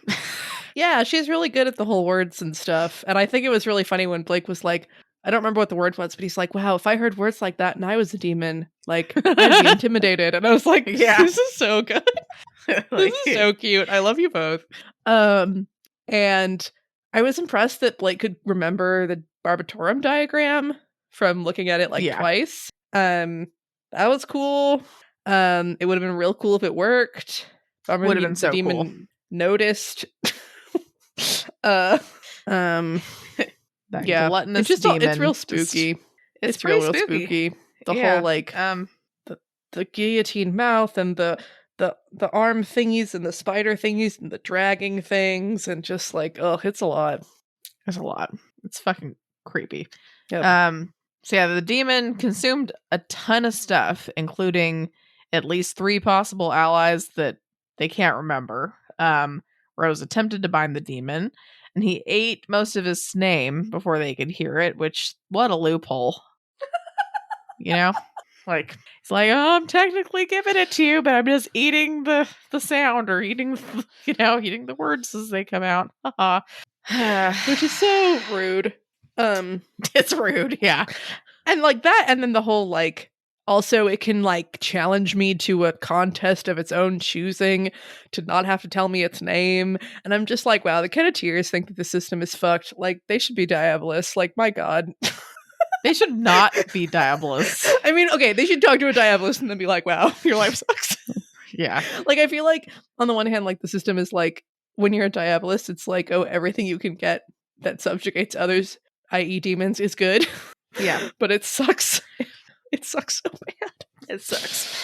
Yeah, she's really good at the whole words and stuff. And I think it was really funny when Blake was like, I don't remember what the word was, but he's like, wow, if I heard words like that and I was a demon, like, I'd be intimidated. And I was like, yeah, this is so good. Like, this is so cute. I love you both. And I was impressed that Blake could remember the Barbatorum diagram from looking at it like twice. That was cool. It would have been real cool if it worked. Would have been so demon cool. Noticed. Yeah, gluttonous demon. It's real spooky. It's real spooky. The whole like the guillotine mouth and the arm thingies and the spider thingies and the dragging things and just like, oh, it's a lot. It's a lot. It's fucking creepy. Yep. So yeah, the demon consumed a ton of stuff, including at least 3 possible allies that they can't remember. Rose attempted to bind the demon, and he ate most of his name before they could hear it, which, what a loophole. You know? Like, it's like, oh, I'm technically giving it to you, but I'm just eating the sound or eating the words as they come out. Which is so rude. It's rude, yeah. And like that, and then the whole like, also, it can, like, challenge me to a contest of its own choosing to not have to tell me its name. And I'm just like, wow, the Kenneteers think that the system is fucked. Like, they should be Diabolus. Like, my god. They should not be Diabolus. I mean, okay, they should talk to a Diabolus and then be like, wow, your life sucks. Yeah. Like, I feel like, on the one hand, like, the system is like, when you're a Diabolus, it's like, oh, everything you can get that subjugates others, i.e. demons, is good. Yeah. But it sucks. It sucks so bad. It sucks.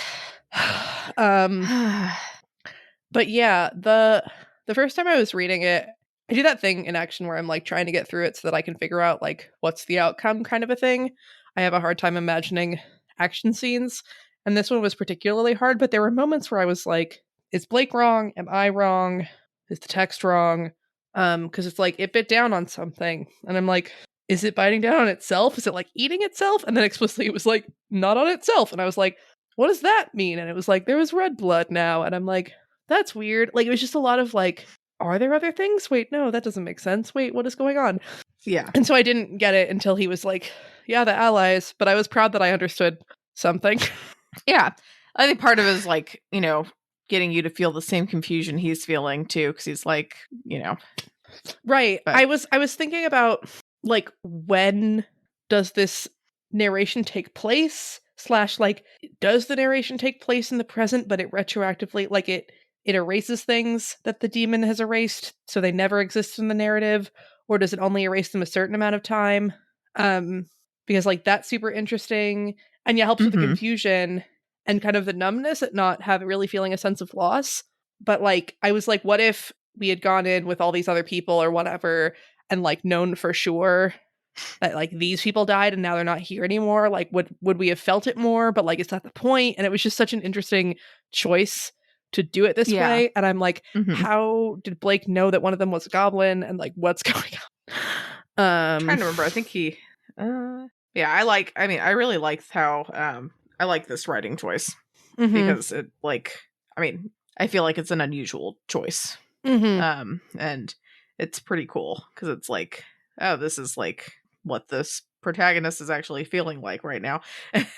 But yeah, the first time I was reading it, I do that thing in action where I'm like trying to get through it so that I can figure out like what's the outcome kind of a thing. I have a hard time imagining action scenes, and this one was particularly hard, but there were moments where I was like, is Blake wrong? Am I wrong? Is the text wrong? Because it's like it bit down on something, and I'm like, is it biting down on itself? Is it like eating itself? And then explicitly it was like, not on itself. And I was like, what does that mean? And it was like, there was red blood now. And I'm like, that's weird. Like, it was just a lot of like, are there other things? Wait, no, that doesn't make sense. Wait, what is going on? Yeah. And so I didn't get it until he was like, yeah, the allies, but I was proud that I understood something. Yeah. I think part of it is like, you know, getting you to feel the same confusion he's feeling too, because he's like, you know. Right. But I was thinking about like, when does this narration take place? Slash, like, does the narration take place in the present, but it retroactively, like, it erases things that the demon has erased, so they never exist in the narrative, or does it only erase them a certain amount of time? Because like that's super interesting, and yeah, helps with the Mhm. confusion and kind of the numbness at not really feeling a sense of loss. But like, I was like, what if we had gone in with all these other people or whatever, and like known for sure that like these people died and now they're not here anymore? Like, would we have felt it more? But like, it's not the point. And it was just such an interesting choice to do it this Yeah. way. And I'm like, Mhm. how did Blake know that one of them was a goblin, and like what's going on? Trying to remember. I think he yeah, I really liked how I like this writing choice Mhm. because it like I feel like it's an unusual choice. Mhm. And it's pretty cool because it's like, oh, this is like what this protagonist is actually feeling like right now.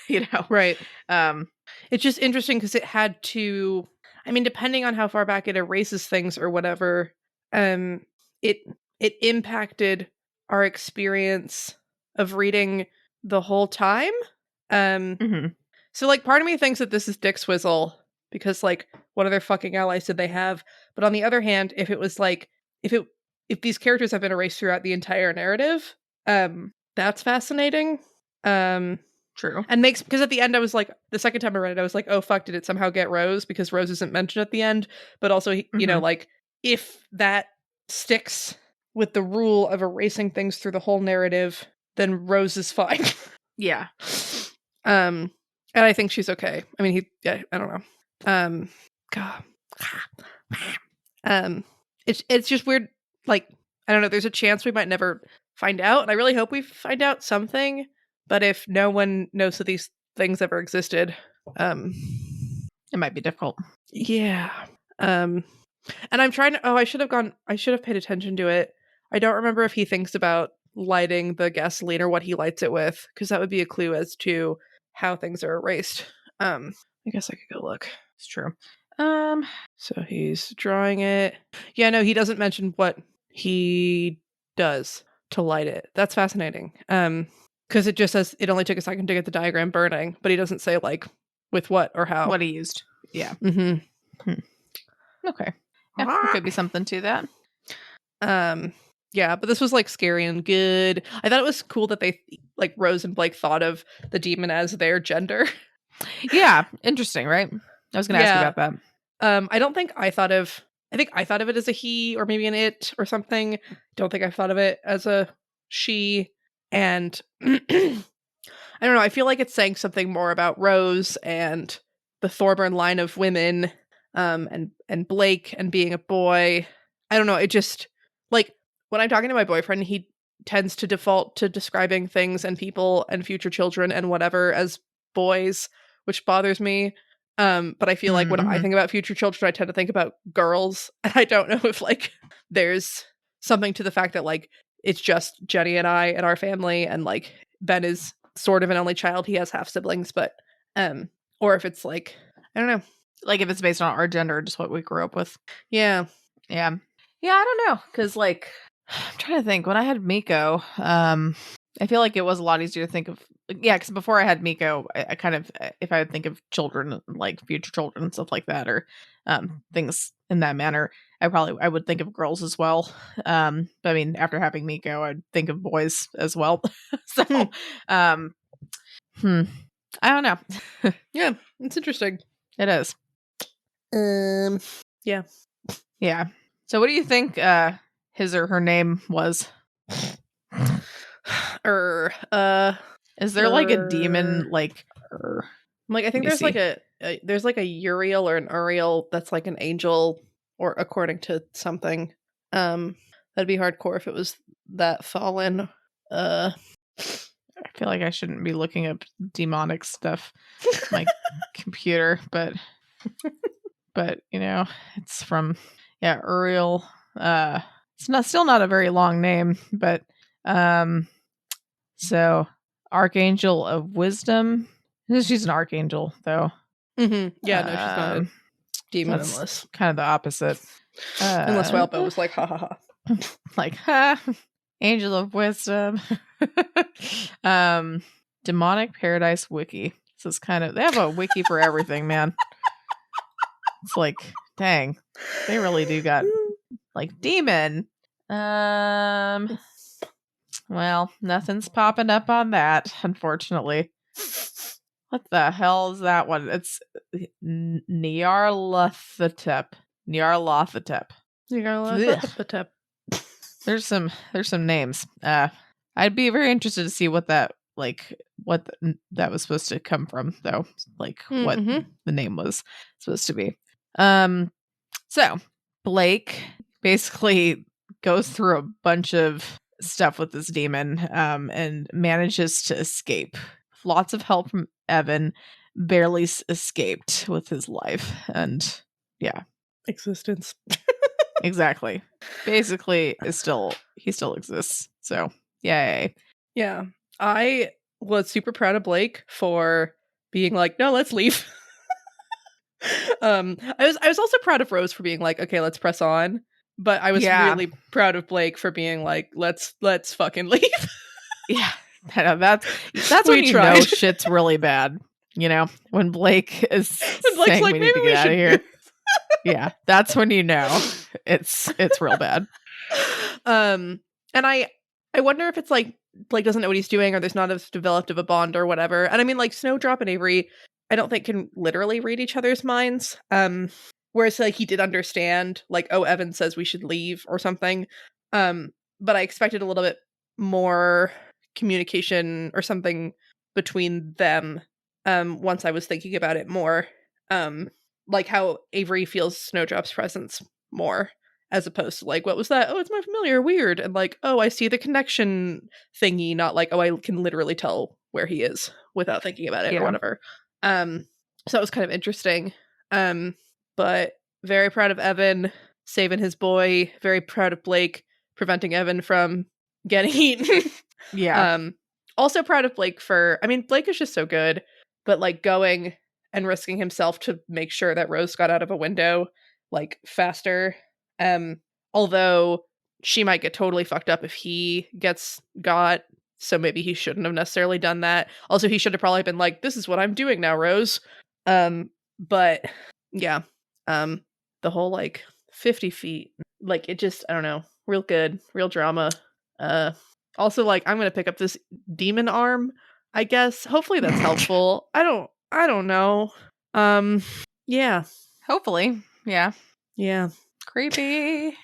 You know. Right. Um It's just interesting because it had to, I mean, depending on how far back it erases things or whatever, um, it it impacted our experience of reading the whole time. Um, mhm. so like part of me thinks that this is Dick Swizzle because like what other fucking allies did they have? But on the other hand, if it was like if it if these characters have been erased throughout the entire narrative, that's fascinating. Um True. and makes, because at the end I was like, the second time I read it, I was like, oh fuck, did it somehow get Rose? Because Rose isn't mentioned at the end. But also, you know, Mhm. like if that sticks with the rule of erasing things through the whole narrative, then Rose is fine. Yeah. um, and I think she's okay. I mean, yeah, I don't know. God. It's just weird. Like, I don't know. There's a chance we might never find out, and I really hope we find out something. But if no one knows that these things ever existed, um, It might be difficult. yeah. And I'm trying to. Oh, I should have gone. I should have paid attention to it. I don't remember if he thinks about lighting the gasoline or what he lights it with, because that would be a clue as to how things are erased. I guess I could go look. It's true. So he's drawing it. Yeah, no, he doesn't mention what he does to light it. That's fascinating. Because it just says it only took a second to get the diagram burning, but he doesn't say like with what or how. What he used. Yeah. Mm-hmm. Hmm. Okay. Yeah, there could be something to that. Yeah, but this was like scary and good. I thought it was cool that they like Rose and Blake thought of the demon as their gender. Yeah, interesting, right? I was going to ask you Yeah. about that. I don't think I thought of, I think I thought of it as a he or maybe an it or something. Don't think I thought of it as a she. And I don't know, I feel like it's saying something more about Rose and the Thorburn line of women, and Blake and being a boy. I don't know, it just like when I'm talking to my boyfriend, he tends to default to describing things and people and future children and whatever as boys, which bothers me. But I feel like when I Mm-hmm. think about future children, I tend to think about girls. And I don't know if like there's something to the fact that like it's just Jenny and I and our family, and like Ben is sort of an only child. He has half siblings, but or if it's like, I don't know. Like if it's based on our gender or just what we grew up with. Yeah. Yeah. Yeah, I don't know. Because, like, I'm trying to think. When I had Miko, I feel like it was a lot easier to think of. Yeah, because before I had Miko, I kind of, if I would think of children, like future children and stuff like that, or things in that manner, I would think of girls as well. But I mean, after having Miko, I'd think of boys as well. So, um, I don't know. Yeah, it's interesting. It is. Yeah. Yeah. So what do you think his or her name was? Is there like a demon like like I think let me there's like see. there's like a Uriel or an Uriel that's like an angel, or according to something. That'd be hardcore if it was that fallen. I feel like I shouldn't be looking up demonic stuff on my computer, but you know, it's from Uriel. It's still not a very long name, but So Archangel of Wisdom. She's an archangel, though. Yeah, no, she's not a demon That's unless kind of the opposite. Wildbow was like, ha ha ha. Like, Angel of Wisdom. Demonic Paradise Wiki. So it's kind of, they have a wiki for everything, man. It's like, dang, they really do got like demon. Well, nothing's popping up on that, unfortunately. What the hell is that one? It's Nyarlathotep. Nyarlathotep. There's some names. I'd be very interested to see what that that was supposed to come from, though. Like what the name was supposed to be. So Blake basically goes through a bunch of stuff with this demon, and manages to escape. Lots of help from Evan, barely escaped with his life, and yeah, existence. Exactly. Basically, he still exists. So yay. Yeah, I was super proud of Blake for being like, no, let's leave. I was also proud of Rose for being like, okay, let's press on. But I was really proud of Blake for being like, let's fucking leave. Yeah, that's when you know shit's really bad. You know, when Blake is saying like, we need to get out of here. Yeah, that's when you know it's real bad. And I wonder if it's like Blake doesn't know what he's doing, or there's not as developed of a bond or whatever. And I mean, like, Snowdrop and Avery, I don't think can literally read each other's minds. Whereas like he did understand, like, oh, Evan says we should leave or something. But I expected a little bit more communication or something between them. Once I was thinking about it more. Like how Avery feels Snowdrop's presence more, as opposed to like, what was that? Oh, it's my familiar, weird. And like, oh, I see the connection thingy, not like, oh, I can literally tell where he is without thinking about it or whatever. So that was kind of interesting. But very proud of Evan saving his boy. Very proud of Blake preventing Evan from getting eaten. Yeah. Also proud of Blake for, I mean, Blake is just so good, but like going and risking himself to make sure that Rose got out of a window like faster. Although she might get totally fucked up if he got, so maybe he shouldn't have necessarily done that. Also, he should have probably been like, this is what I'm doing now, Rose. But yeah, the whole like 50 feet, like it just, I don't know, real good, real drama. Also, like, I'm gonna pick up this demon arm, I guess. Hopefully that's helpful. I don't know. Yeah. Hopefully. Yeah. Yeah. Creepy.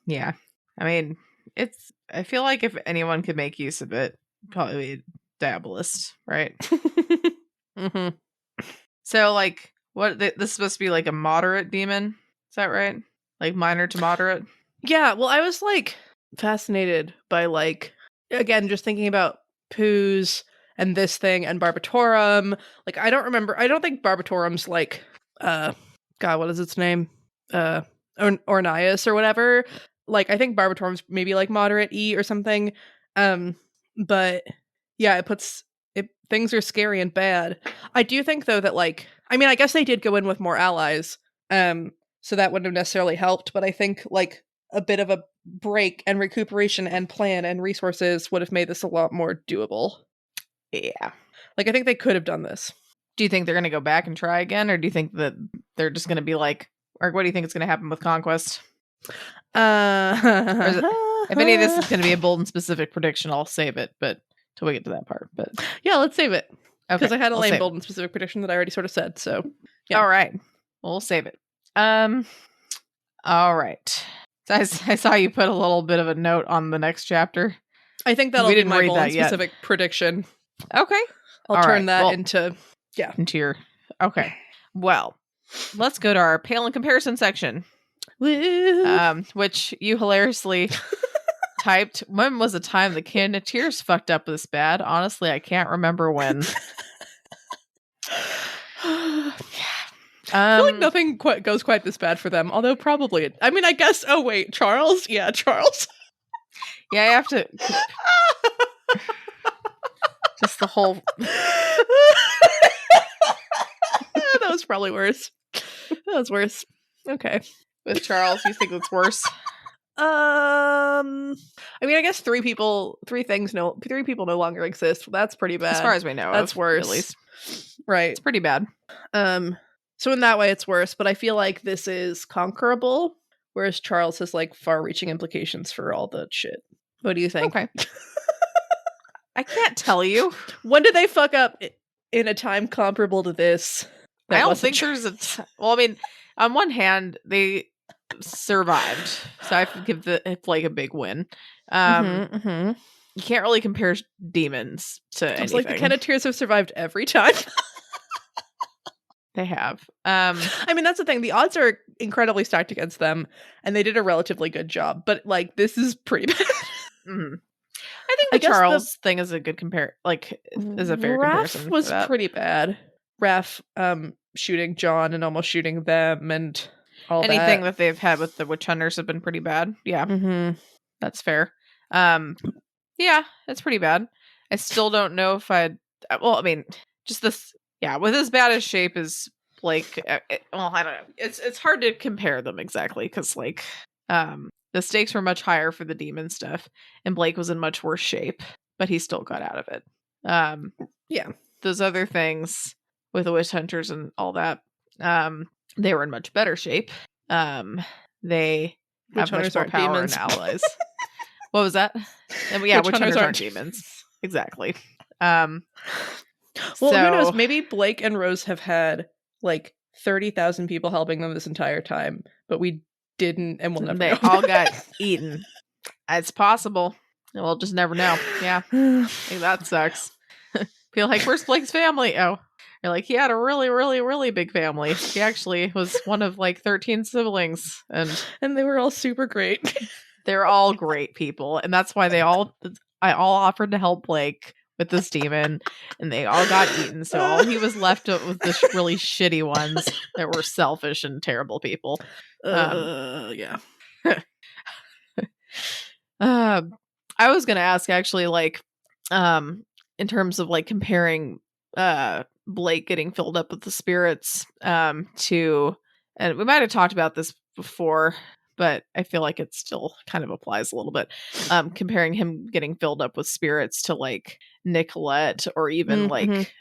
Yeah. I mean, I feel like if anyone could make use of it, probably Diabolist, right? So, like, what this is supposed to be like a moderate demon? Is that right? Like minor to moderate? Yeah, well, I was like fascinated by like, again, just thinking about Poos and this thing and Barbatorum. Like, I don't think Barbatorum's like, God, what is its name? Ornias or whatever. Like, I think Barbatorum's maybe like moderate E or something. But yeah, things are scary and bad. I do think though that like, I mean, I guess they did go in with more allies. So that wouldn't have necessarily helped, but I think like a bit of a break and recuperation and plan and resources would have made this a lot more doable. Yeah. Like, I think they could have done this. Do you think they're going to go back and try again? Or do you think that they're just going to be like, or what do you think is going to happen with Conquest? If any of this is going to be a bold and specific prediction, I'll save it, but till we get to that part. But yeah, let's save it. Because okay, I had a lame bold and specific prediction that I already sort of said. So yeah. All right. We'll save it. All right. So I saw you put a little bit of a note on the next chapter. I think that'll be my bold and specific prediction. Okay. I'll turn that into your okay. Well, let's go to our pale in comparison section. Woo. Which you hilariously typed. When was the time the Cannoneers fucked up this bad? Honestly, I can't remember when. I feel like nothing goes quite this bad for them, although probably. I mean, I guess. Oh wait, Charles. Yeah, Charles. Yeah, I have to. Just the whole. That was probably worse. That was worse. Okay. With Charles, you think it's worse? I mean, I guess three people no longer exist. That's pretty bad. As far as we know, that's worse. At least, right? It's pretty bad. So in that way, it's worse. But I feel like this is conquerable, whereas Charles has like far-reaching implications for all the shit. What do you think? Okay. I can't tell you. When did they fuck up in a time comparable to this? I don't think there's a. Well, I mean, on one hand, they survived, so I have to give it like a big win. You can't really compare demons to anything. It's like the Kenneteers have survived every time. They have. I mean, that's the thing. The odds are incredibly stacked against them, and they did a relatively good job. But like, this is pretty bad. I think the Charles thing is a good is a fair comparison. Raph was pretty bad. Raph shooting John and almost shooting them and all anything that they've had with the witch hunters have been pretty bad. Yeah, that's fair. Yeah, it's pretty bad. I still don't know if I'd. Well, I mean, just this. Yeah, with as bad a shape as Blake. Well, I don't know. It's hard to compare them exactly because like the stakes were much higher for the demon stuff, and Blake was in much worse shape, but he still got out of it. Yeah, those other things with the witch hunters and all that, they were in much better shape. They have much more power demons. And allies. What was that? And, yeah, witch hunters aren't demons. Exactly. Well, who knows? Maybe Blake and Rose have had like 30,000 people helping them this entire time, but we didn't, and we'll never know. They all got eaten. It's possible. We'll just never know. Yeah. Like, that sucks. Feel like, where's Blake's family? Oh. You're like, he had a really, really, really big family. He actually was one of like 13 siblings. And they were all super great. They're all great people. And that's why I all offered to help Blake with this demon, and they all got eaten. So all he was left with the really shitty ones that were selfish and terrible people. Yeah. I was gonna ask actually, like, in terms of like comparing Blake getting filled up with the spirits to, and we might have talked about this before, but I feel like it still kind of applies a little bit. Comparing him getting filled up with spirits to like Nicolette or even like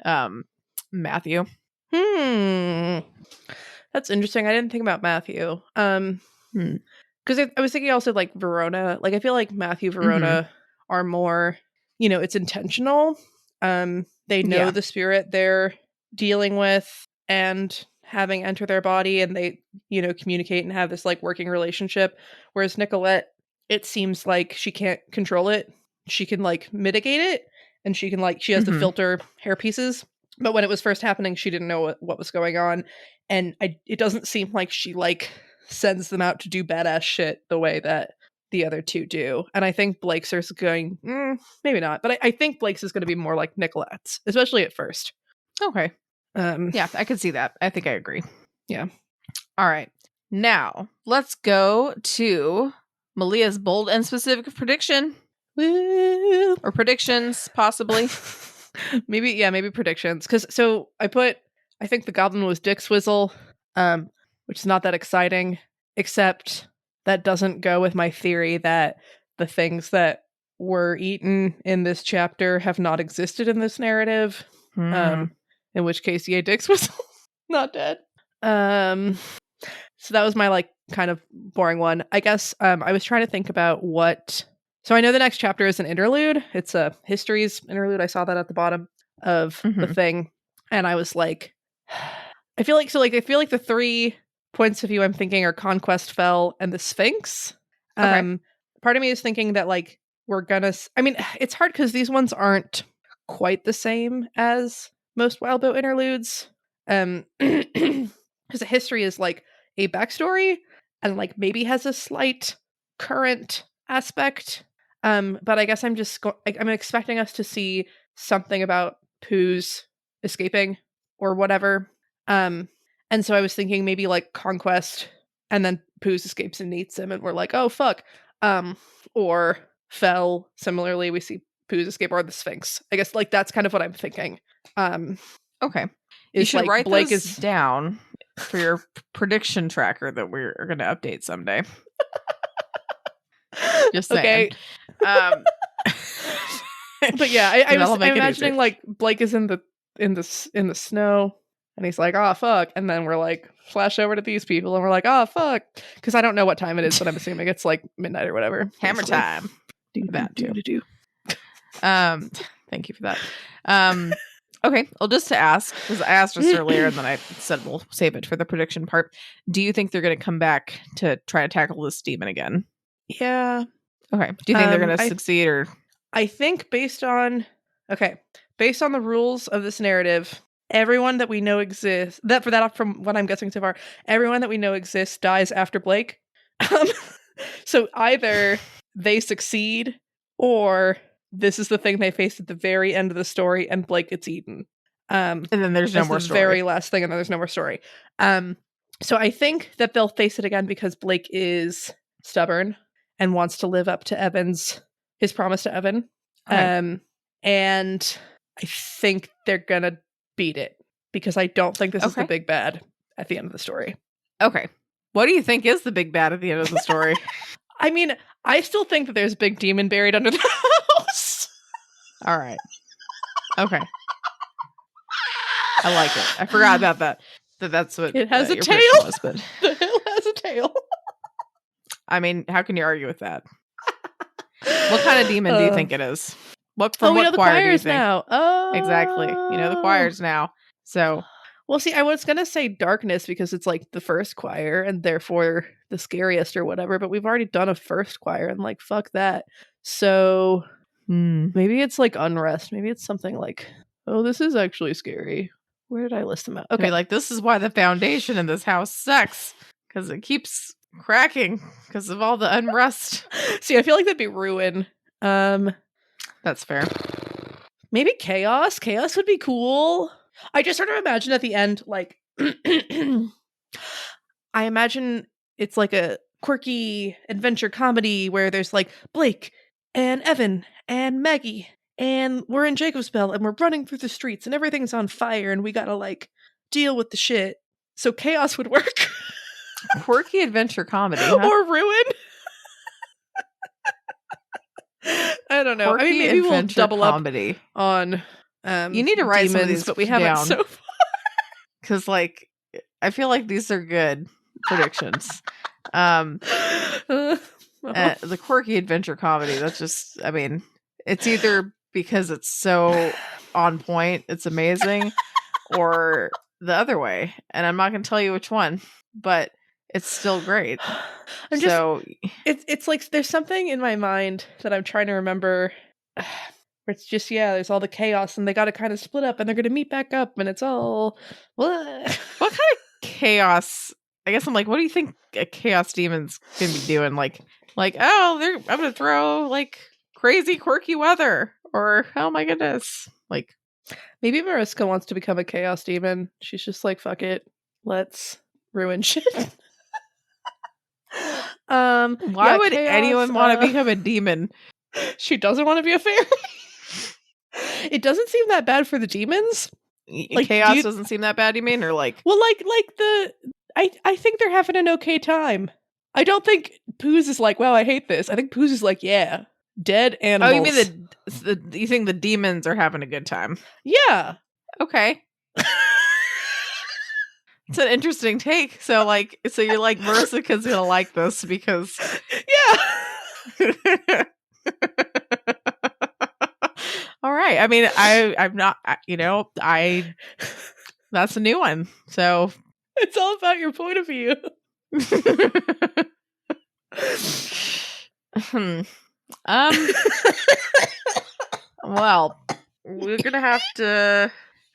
Matthew. That's interesting. I didn't think about Matthew. Because I was thinking also like Verona. Like I feel like Matthew, Verona are more, it's intentional. They know the spirit they're dealing with and having enter their body, and they, communicate and have this like working relationship. Whereas Nicolette, it seems like she can't control it. She can like mitigate it, and she can like, she has the filter hair pieces. But when it was first happening, she didn't know what was going on. And it doesn't seem like she like sends them out to do badass shit the way that the other two do. And I think Blake's is going, maybe not, but I think Blake's is going to be more like Nicolette's, especially at first. Okay. Yeah, I could see that. I think I agree. Yeah. All right. Now, let's go to Malia's bold and specific prediction. Woo! Or predictions, possibly. Maybe predictions. Because I think the goblin was Dick Swizzle, which is not that exciting, except that doesn't go with my theory that the things that were eaten in this chapter have not existed in this narrative. In which case, yay, Dick Swizzle, not dead. So that was my like kind of boring one. I guess I was trying to think about so I know the next chapter is an interlude. It's a histories interlude. I saw that at the bottom of the thing. And I was like, I feel like the 3 points of view I'm thinking are Conquest Fell and the Sphinx. Okay. Part of me is thinking that like we're gonna, I mean, it's hard because these ones aren't quite the same as most Wild Boat interludes. Because the history is like a backstory and like maybe has a slight current aspect. But I guess I'm just I'm expecting us to see something about Pooh's escaping or whatever. And And so I was thinking maybe like conquest, and then Poos escapes and eats him, and we're like, oh fuck. Or Fell. Similarly, we see Poos escape, or the Sphinx. I guess like that's kind of what I'm thinking. Okay. You Is should like write Blake those is down for your prediction tracker that we're going to update someday. Just saying. okay. But But yeah, I'm imagining like Blake is in the snow, and he's like, oh fuck, and then we're like flash over to these people, and we're like, oh fuck, because I don't know what time it is, but I'm assuming it's like midnight or whatever. Hammer basically. time. That too. Thank you for that. Okay, well, just to ask, because I asked this earlier, and then I said we'll save it for the prediction part. Do you think they're going to come back to try to tackle this demon again? Yeah. Okay. Do you think they're going to succeed, or? I think based on the rules of this narrative, everyone that we know exists, from what I'm guessing so far, everyone that we know exists dies after Blake. So either they succeed, or this is the thing they face at the very end of the story, and Blake gets eaten. And then there's no more story. Very last thing, and then there's no more story. So I think that they'll face it again because Blake is stubborn and wants to live up to his promise to Evan. Okay. And I think they're gonna beat it, because I don't think this is the big bad at the end of the story. Okay. What do you think is the big bad at the end of the story? I mean, I still think that there's a big demon buried under the house. All right. Okay. I like it. I forgot about that. That's what it has a tail. Was, but the hill has a tail. I mean, how can you argue with that? What kind of demon do you think it is? What choir do you think? Now. Oh, exactly. You know the choirs now. So, well, see, I was gonna say darkness because it's like the first choir and therefore the scariest or whatever. But we've already done a first choir, and like fuck that. So maybe it's like unrest. Maybe it's something like, oh, this is actually scary. Where did I list them out? Okay, like this is why the foundation in this house sucks, because it keeps cracking because of all the unrest. See, I feel like that'd be ruin. That's fair. Maybe chaos. Chaos would be cool. I just sort of imagine at the end, like, I imagine it's like a quirky adventure comedy where there's like Blake and Evan and Maggie, and we're in Jacobsbell and we're running through the streets and everything's on fire and we gotta like deal with the shit. So chaos would work. Quirky adventure comedy, huh? Or ruin. I don't know. Quirky, I mean, maybe we'll double comedy. Up on you need to write demons, some of these, but we haven't so far. Because like I feel like these are good predictions. The quirky adventure comedy, that's just, I mean, it's either because it's so on point, it's amazing, or the other way. And I'm not going to tell you which one, but it's still great. It's like there's something in my mind that I'm trying to remember where it's just, there's all the chaos and they got to kind of split up and they're going to meet back up and it's all what kind of chaos? I guess I'm like, what do you think a chaos demon's gonna be doing? Like, oh, I'm gonna throw like crazy quirky weather, or oh my goodness, like maybe Mariska wants to become a chaos demon. She's just like, fuck it, let's ruin shit. Why would anyone want to become a demon? She doesn't want to be a fairy. It doesn't seem that bad for the demons. Like chaos doesn't seem that bad, you mean? Or like, well, I think they're having an okay time. I don't think Poos is like, wow, I hate this. I think Poos is like, yeah, dead animals. Oh, you mean you think the demons are having a good time? Yeah. Okay. It's an interesting take. So you're like, Maricica's gonna like this because yeah. All right. I mean, I'm not, that's a new one. So it's all about your point of view. Well, we're gonna have to.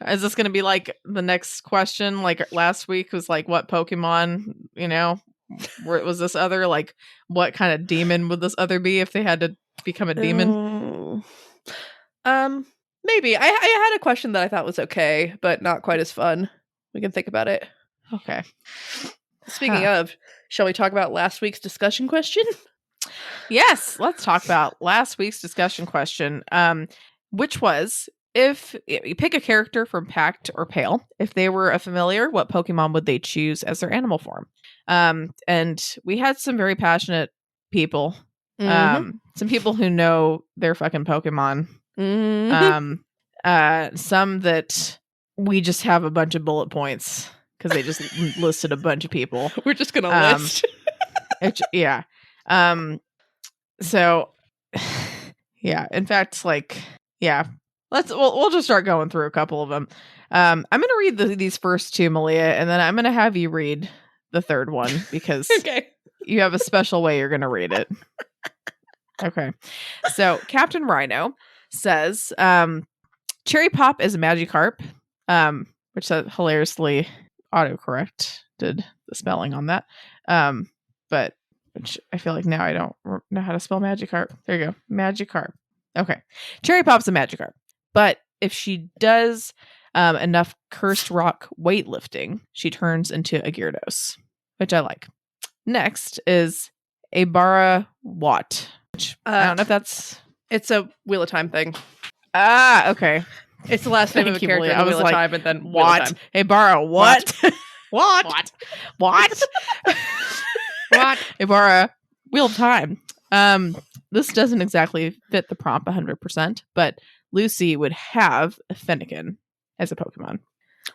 Is this gonna be like the next question? Like last week was like, what Pokemon? Where was this other? Like, what kind of demon would this other be if they had to become a demon? Maybe I had a question that I thought was okay, but not quite as fun. We can think about it. Okay. Speaking of, shall we talk about last week's discussion question? Yes, let's talk about last week's discussion question, which was, if you pick a character from Pact or Pale, if they were a familiar, what Pokemon would they choose as their animal form? And we had some very passionate people, some people who know their fucking Pokemon, some that we just have a bunch of bullet points because they just listed a bunch of people. We're just gonna list. Yeah. So, yeah. In fact, like, yeah. We'll just start going through a couple of them. I'm gonna read these first two, Malia, and then I'm gonna have you read the third one because Okay. you have a special way you're gonna read it. Okay. So Captain Rhino says, Cherry Pop is a Magikarp, which hilariously autocorrected the spelling on that. But which I feel like now I don't know how to spell Magikarp. There you go. Magikarp. Okay. Cherry Pop's a Magikarp. But if she does enough cursed rock weightlifting, she turns into a Gyarados, which I like. Next is a Bara Watt, which I don't know if that's... It's a Wheel of Time thing. Ah, okay. It's the last name of a character in the Wheel of Time, and then Wheel of Time. Hey, Bara, what? What? What? Ibarra, Wheel of Time. This doesn't exactly fit the prompt 100%, but Lucy would have a Fennekin as a Pokemon.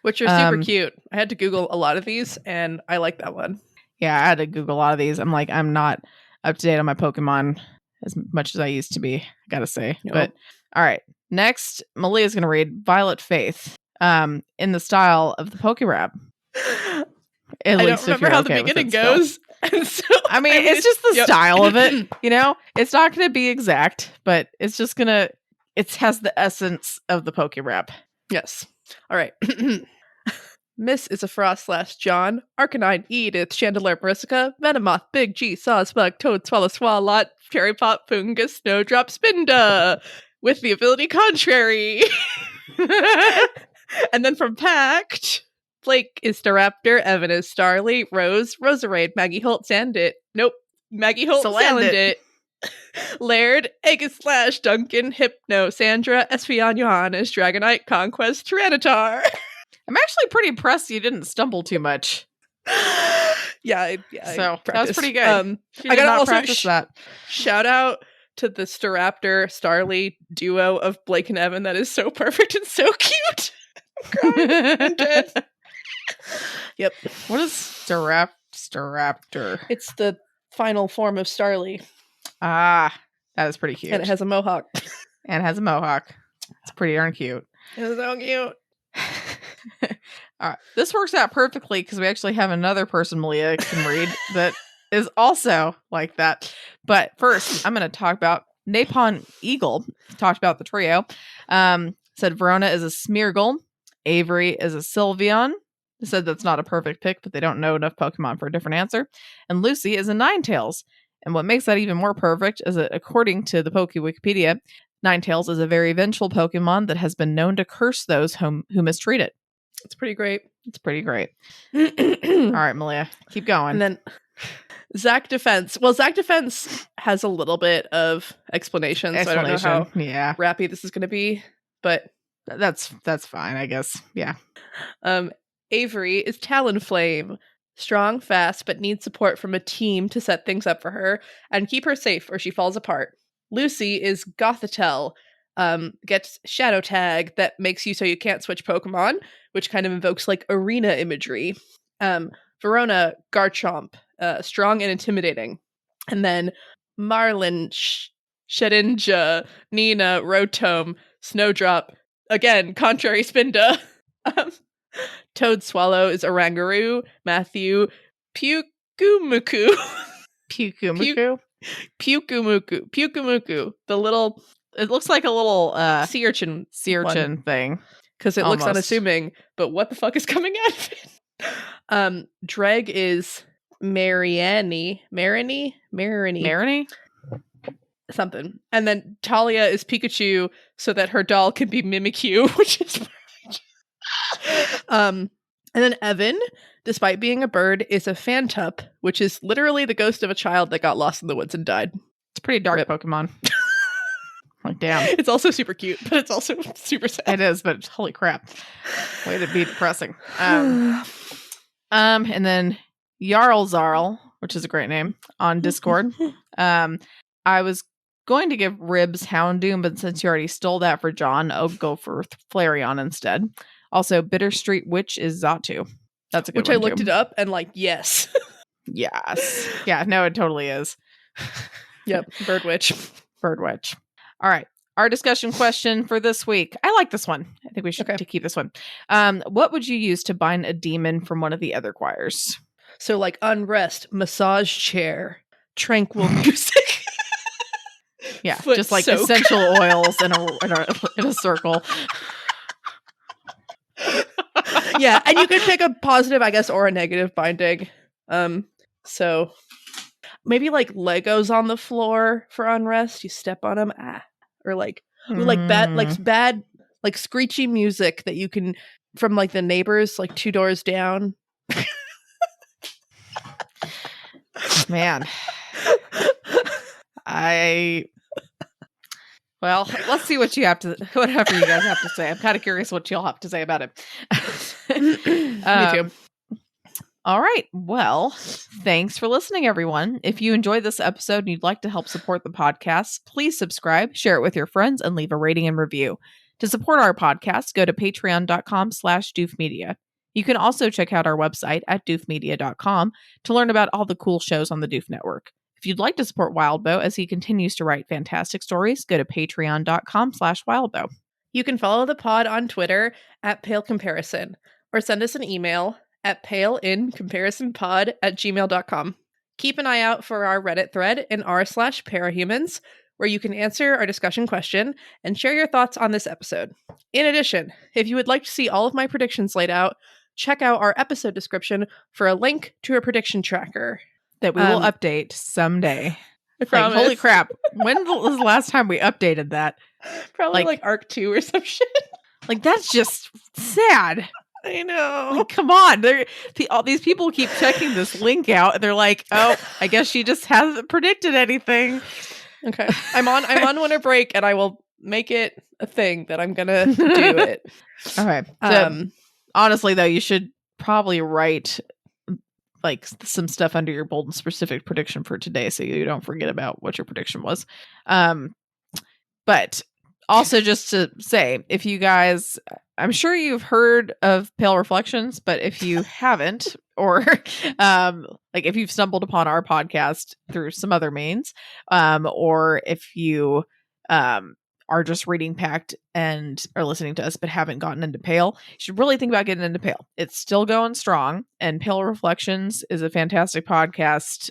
Which are super cute. I had to Google a lot of these, and I like that one. Yeah, I had to Google a lot of these. I'm like, I'm not up to date on my Pokemon as much as I used to be, I gotta say. Nope. But, all right. Next, Malia's going to read Violet Faith in the style of the Pokérap. At I least don't remember how the beginning goes. And so, I mean, it's just the style of it, you know? It's not going to be exact, but it's just going to... It has the essence of the Pokérap. Yes. All right. Miss is a Frost / John, Arcanine, Edith, Chandelure, Mariska, Venomoth, Big G, Sawsbug, Toad, Swallow, Swalot, Cherry Pop, Fungus, Snowdrop, Spinda, with the ability Contrary. And then from Pact, Flake is Staraptor, Evan is Starly, Rose, Roserade, Maggie Holt, Sandit. Nope. Maggie Holt, Salandit. Laird, Aegislash, Duncan, Hypno, Sandra, Espeon, Johannes, Dragonite, Conquest, Tyranitar. I'm actually pretty impressed you didn't stumble too much. Yeah. So that was pretty good. I gotta also practice that. Shout out to the Staraptor Starly duo of Blake and Evan. That is so perfect and so cute. I'm crying. I'm dead. Yep. What is Staraptor? It's the final form of Starly. Ah, that is pretty cute. And it has a mohawk. It's pretty darn cute. It's so cute. All right. This works out perfectly because we actually have another person Malia can read that is also like that. But first, I'm going to talk about Napon Eagle. Talked about the trio. Said Verona is a Smeargle. Avery is a Sylveon. Said that's not a perfect pick, but they don't know enough Pokemon for a different answer. And Lucy is a Ninetales. And what makes that even more perfect is that according to the Poke Wikipedia, Ninetales is a very vengeful Pokemon that has been known to curse those who mistreat it. It's pretty great. All right, Malia, keep going. And then Zach Defense. Well, Zach Defense has a little bit of explanation. So I don't know how rappy this is going to be, but that's fine, I guess. Yeah. Avery is Talonflame. Strong, fast, but needs support from a team to set things up for her and keep her safe or she falls apart. Lucy is Gothitelle. Gets Shadow Tag that makes you so you can't switch Pokemon, which kind of invokes like arena imagery. Verona, Garchomp, strong and intimidating. And then Marlin, Shedinja, Nina, Rotom, Snowdrop, again, Contrary Spinda. Toad Swallow is Orangaroo, Matthew, Pukumuku. Pukumuku. The little... It looks like a little sea urchin thing. Because it looks unassuming, but what the fuck is coming out of it? Dreg is Marini? Something. And then Talia is Pikachu so that her doll can be Mimikyu, which is perfect. And then Evan, despite being a bird, is a Phantup, which is literally the ghost of a child that got lost in the woods and died. It's a pretty dark Rip. Pokemon. Like, damn. It's also super cute, but it's also super sad. It is, but holy crap. Way to be depressing. And then Jarl Zarl, which is a great name, on Discord. I was going to give Ribs Houndoom, but since you already stole that for John, I'll go for Flareon instead. Also, Bitterstreet Witch is Xatu. That's a good Which one, I looked too. it up and like, yes. Yes. Yeah, no, it totally is. Yep, Bird Witch. Bird Witch. All right. Our discussion question for this week. I like this one. I think we should keep this one. What would you use to bind a demon from one of the other choirs? So like unrest, massage chair, tranquil music. Yeah, just like soak. Essential oils in a circle. Yeah, and you could pick a positive, I guess, or a negative binding. So maybe like Legos on the floor for unrest. You step on them, or like bad, like screechy music that you can from like the neighbors, like 2 doors down. Man, well, let's see whatever you guys have to say. I'm kind of curious what you'll have to say about it. Me too. All right. Well, thanks for listening, everyone. If you enjoyed this episode and you'd like to help support the podcast, please subscribe, share it with your friends, and leave a rating and review. To support our podcast, go to patreon.com/doofmedia. You can also check out our website at doofmedia.com to learn about all the cool shows on the Doof Network. If you'd like to support Wildbow as he continues to write fantastic stories, go to patreon.com/wildbow. You can follow the pod on Twitter at Pale Comparison, or send us an email at paleincomparisonpod@gmail.com. Keep an eye out for our Reddit thread in r/parahumans, where you can answer our discussion question and share your thoughts on this episode. In addition, if you would like to see all of my predictions laid out, check out our episode description for a link to a prediction tracker that we will update someday. I promise. Like, holy crap. When was the last time we updated that? Probably like Arc 2 or some shit. Like, that's just sad. I know. Like, come on. All these people keep checking this link out and they're like, oh, I guess she just hasn't predicted anything. Okay. I'm on winter break and I will make it a thing that I'm gonna do it. Okay. So, honestly though, you should probably write like some stuff under your bold and specific prediction for today so you don't forget about what your prediction was. But also just to say, if you guys, I'm sure you've heard of Pale Reflections, but if you haven't, or like if you've stumbled upon our podcast through some other means, or if you are just reading Pact and are listening to us but haven't gotten into Pale, you should really think about getting into Pale. It's still going strong, and Pale Reflections is a fantastic podcast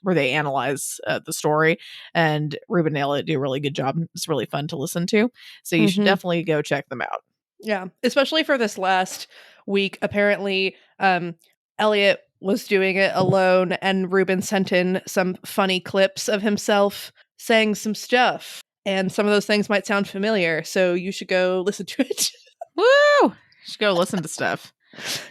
where they analyze the story, and Ruben and Elliot do a really good job. It's really fun to listen to, so you should definitely go check them out. Yeah, especially for this last week. Apparently, Elliot was doing it alone, and Ruben sent in some funny clips of himself saying some stuff. And some of those things might sound familiar, so you should go listen to it. Woo! You should go listen to stuff.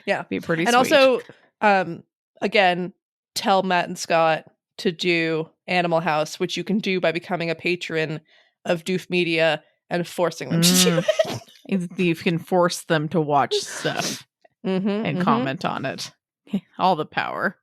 Yeah. Be pretty and sweet. Also, again, tell Matt and Scott to do Animal House, which you can do by becoming a patron of Doof Media and forcing them to do it. You can force them to watch stuff and comment on it. All the power.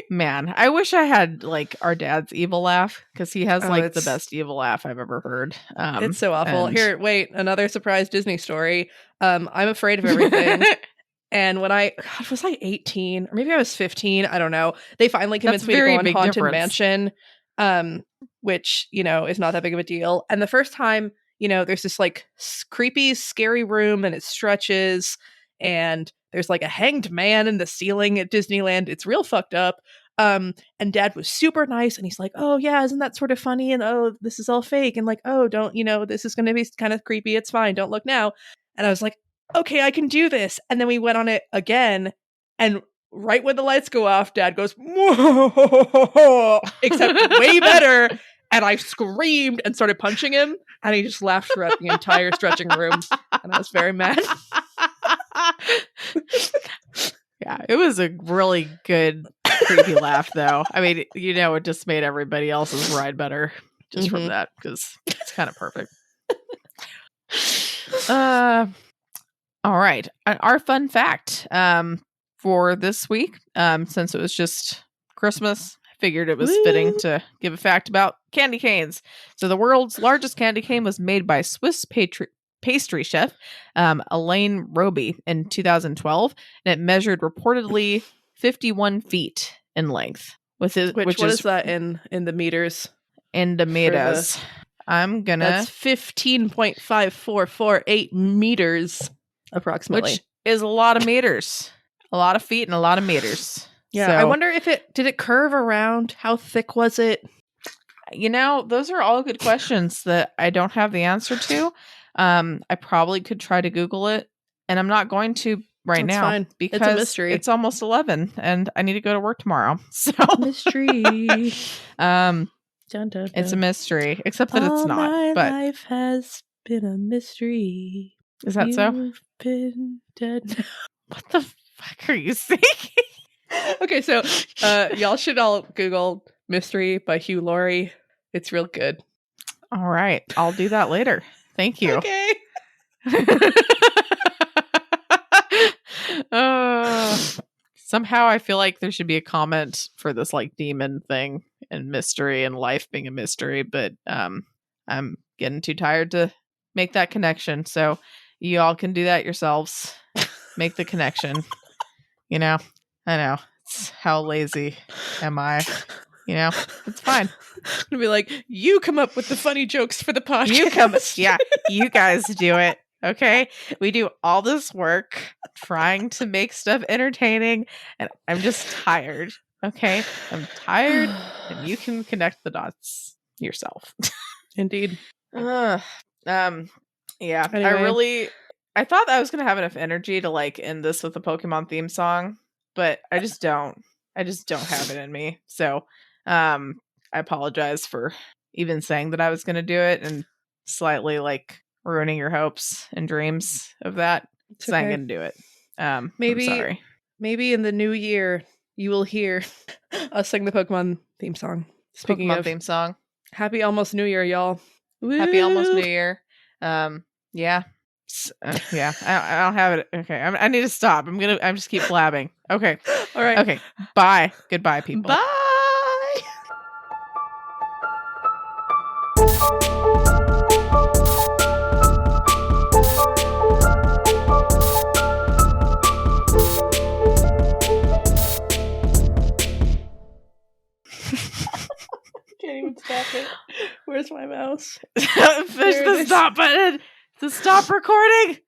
Man, I wish I had like our dad's evil laugh, because he has the best evil laugh I've ever heard. It's so awful. Here, wait, another surprise Disney story. I'm afraid of everything. And when was I 18 or maybe I was 15? I don't know. They finally convinced me to go on Haunted Mansion, which, is not that big of a deal. And the first time, there's this like creepy, scary room and it stretches, and there's like a hanged man in the ceiling at Disneyland. It's real fucked up. And Dad was super nice, and he's like, oh yeah, isn't that sort of funny? And oh, this is all fake. And like, oh, don't, this is going to be kind of creepy. It's fine. Don't look now. And I was like, okay, I can do this. And then we went on it again. And right when the lights go off, Dad goes, except way better. And I screamed and started punching him. And he just laughed throughout the entire stretching room. And I was very mad. Yeah, it was a really good creepy laugh, though. I mean, it just made everybody else's ride better just from that, because it's kind of perfect. All right. Our fun fact for this week, since it was just Christmas, I figured it was fitting to give a fact about candy canes. So the world's largest candy cane was made by Swiss pastry chef Elaine Roby in 2012, and it measured reportedly 51 feet in length. Which is that in the meters? In the meters. That's 15.5448 meters approximately. Which is a lot of meters. A lot of feet and a lot of meters. Yeah, so, I wonder if did it curve around? How thick was it? Those are all good questions that I don't have the answer to. I probably could try to Google it, and I'm not going to now fine. Because it's a mystery. It's almost 11 and I need to go to work tomorrow. So mystery. Dun, dun, dun. It's a mystery, except that it's not. My life has been a mystery. Is that so? You've been dead. What the fuck are you saying? Okay, so y'all should all Google Mystery by Hugh Laurie. It's real good. All right. I'll do that later. Thank you. Okay. Somehow I feel like there should be a comment for this like demon thing and mystery and life being a mystery, but I'm getting too tired to make that connection. So you all can do that yourselves. Make the connection. I know. It's how lazy am I? It's fine. It'll be like, you come up with the funny jokes for the podcast. You guys do it. Okay? We do all this work trying to make stuff entertaining, and I'm just tired. Okay? I'm tired, and you can connect the dots yourself. Indeed. Yeah. Anyway. I thought I was going to have enough energy to like end this with a Pokemon theme song, but I just don't. I just don't have it in me. So, I apologize for even saying that I was going to do it and slightly like ruining your hopes and dreams of that. It's okay. I'm going to do it. Maybe in the new year you will hear us sing the Pokemon theme song. Speaking Pokemon of theme song, happy almost New Year, y'all! Woo! Happy almost New Year. Yeah. I don't have it. Okay, I need to stop. I'm just keep blabbing. Okay. All right. Okay. Bye. Goodbye, people. Bye. Can't even stop it. Where's my mouse? Push the stop button. To stop recording.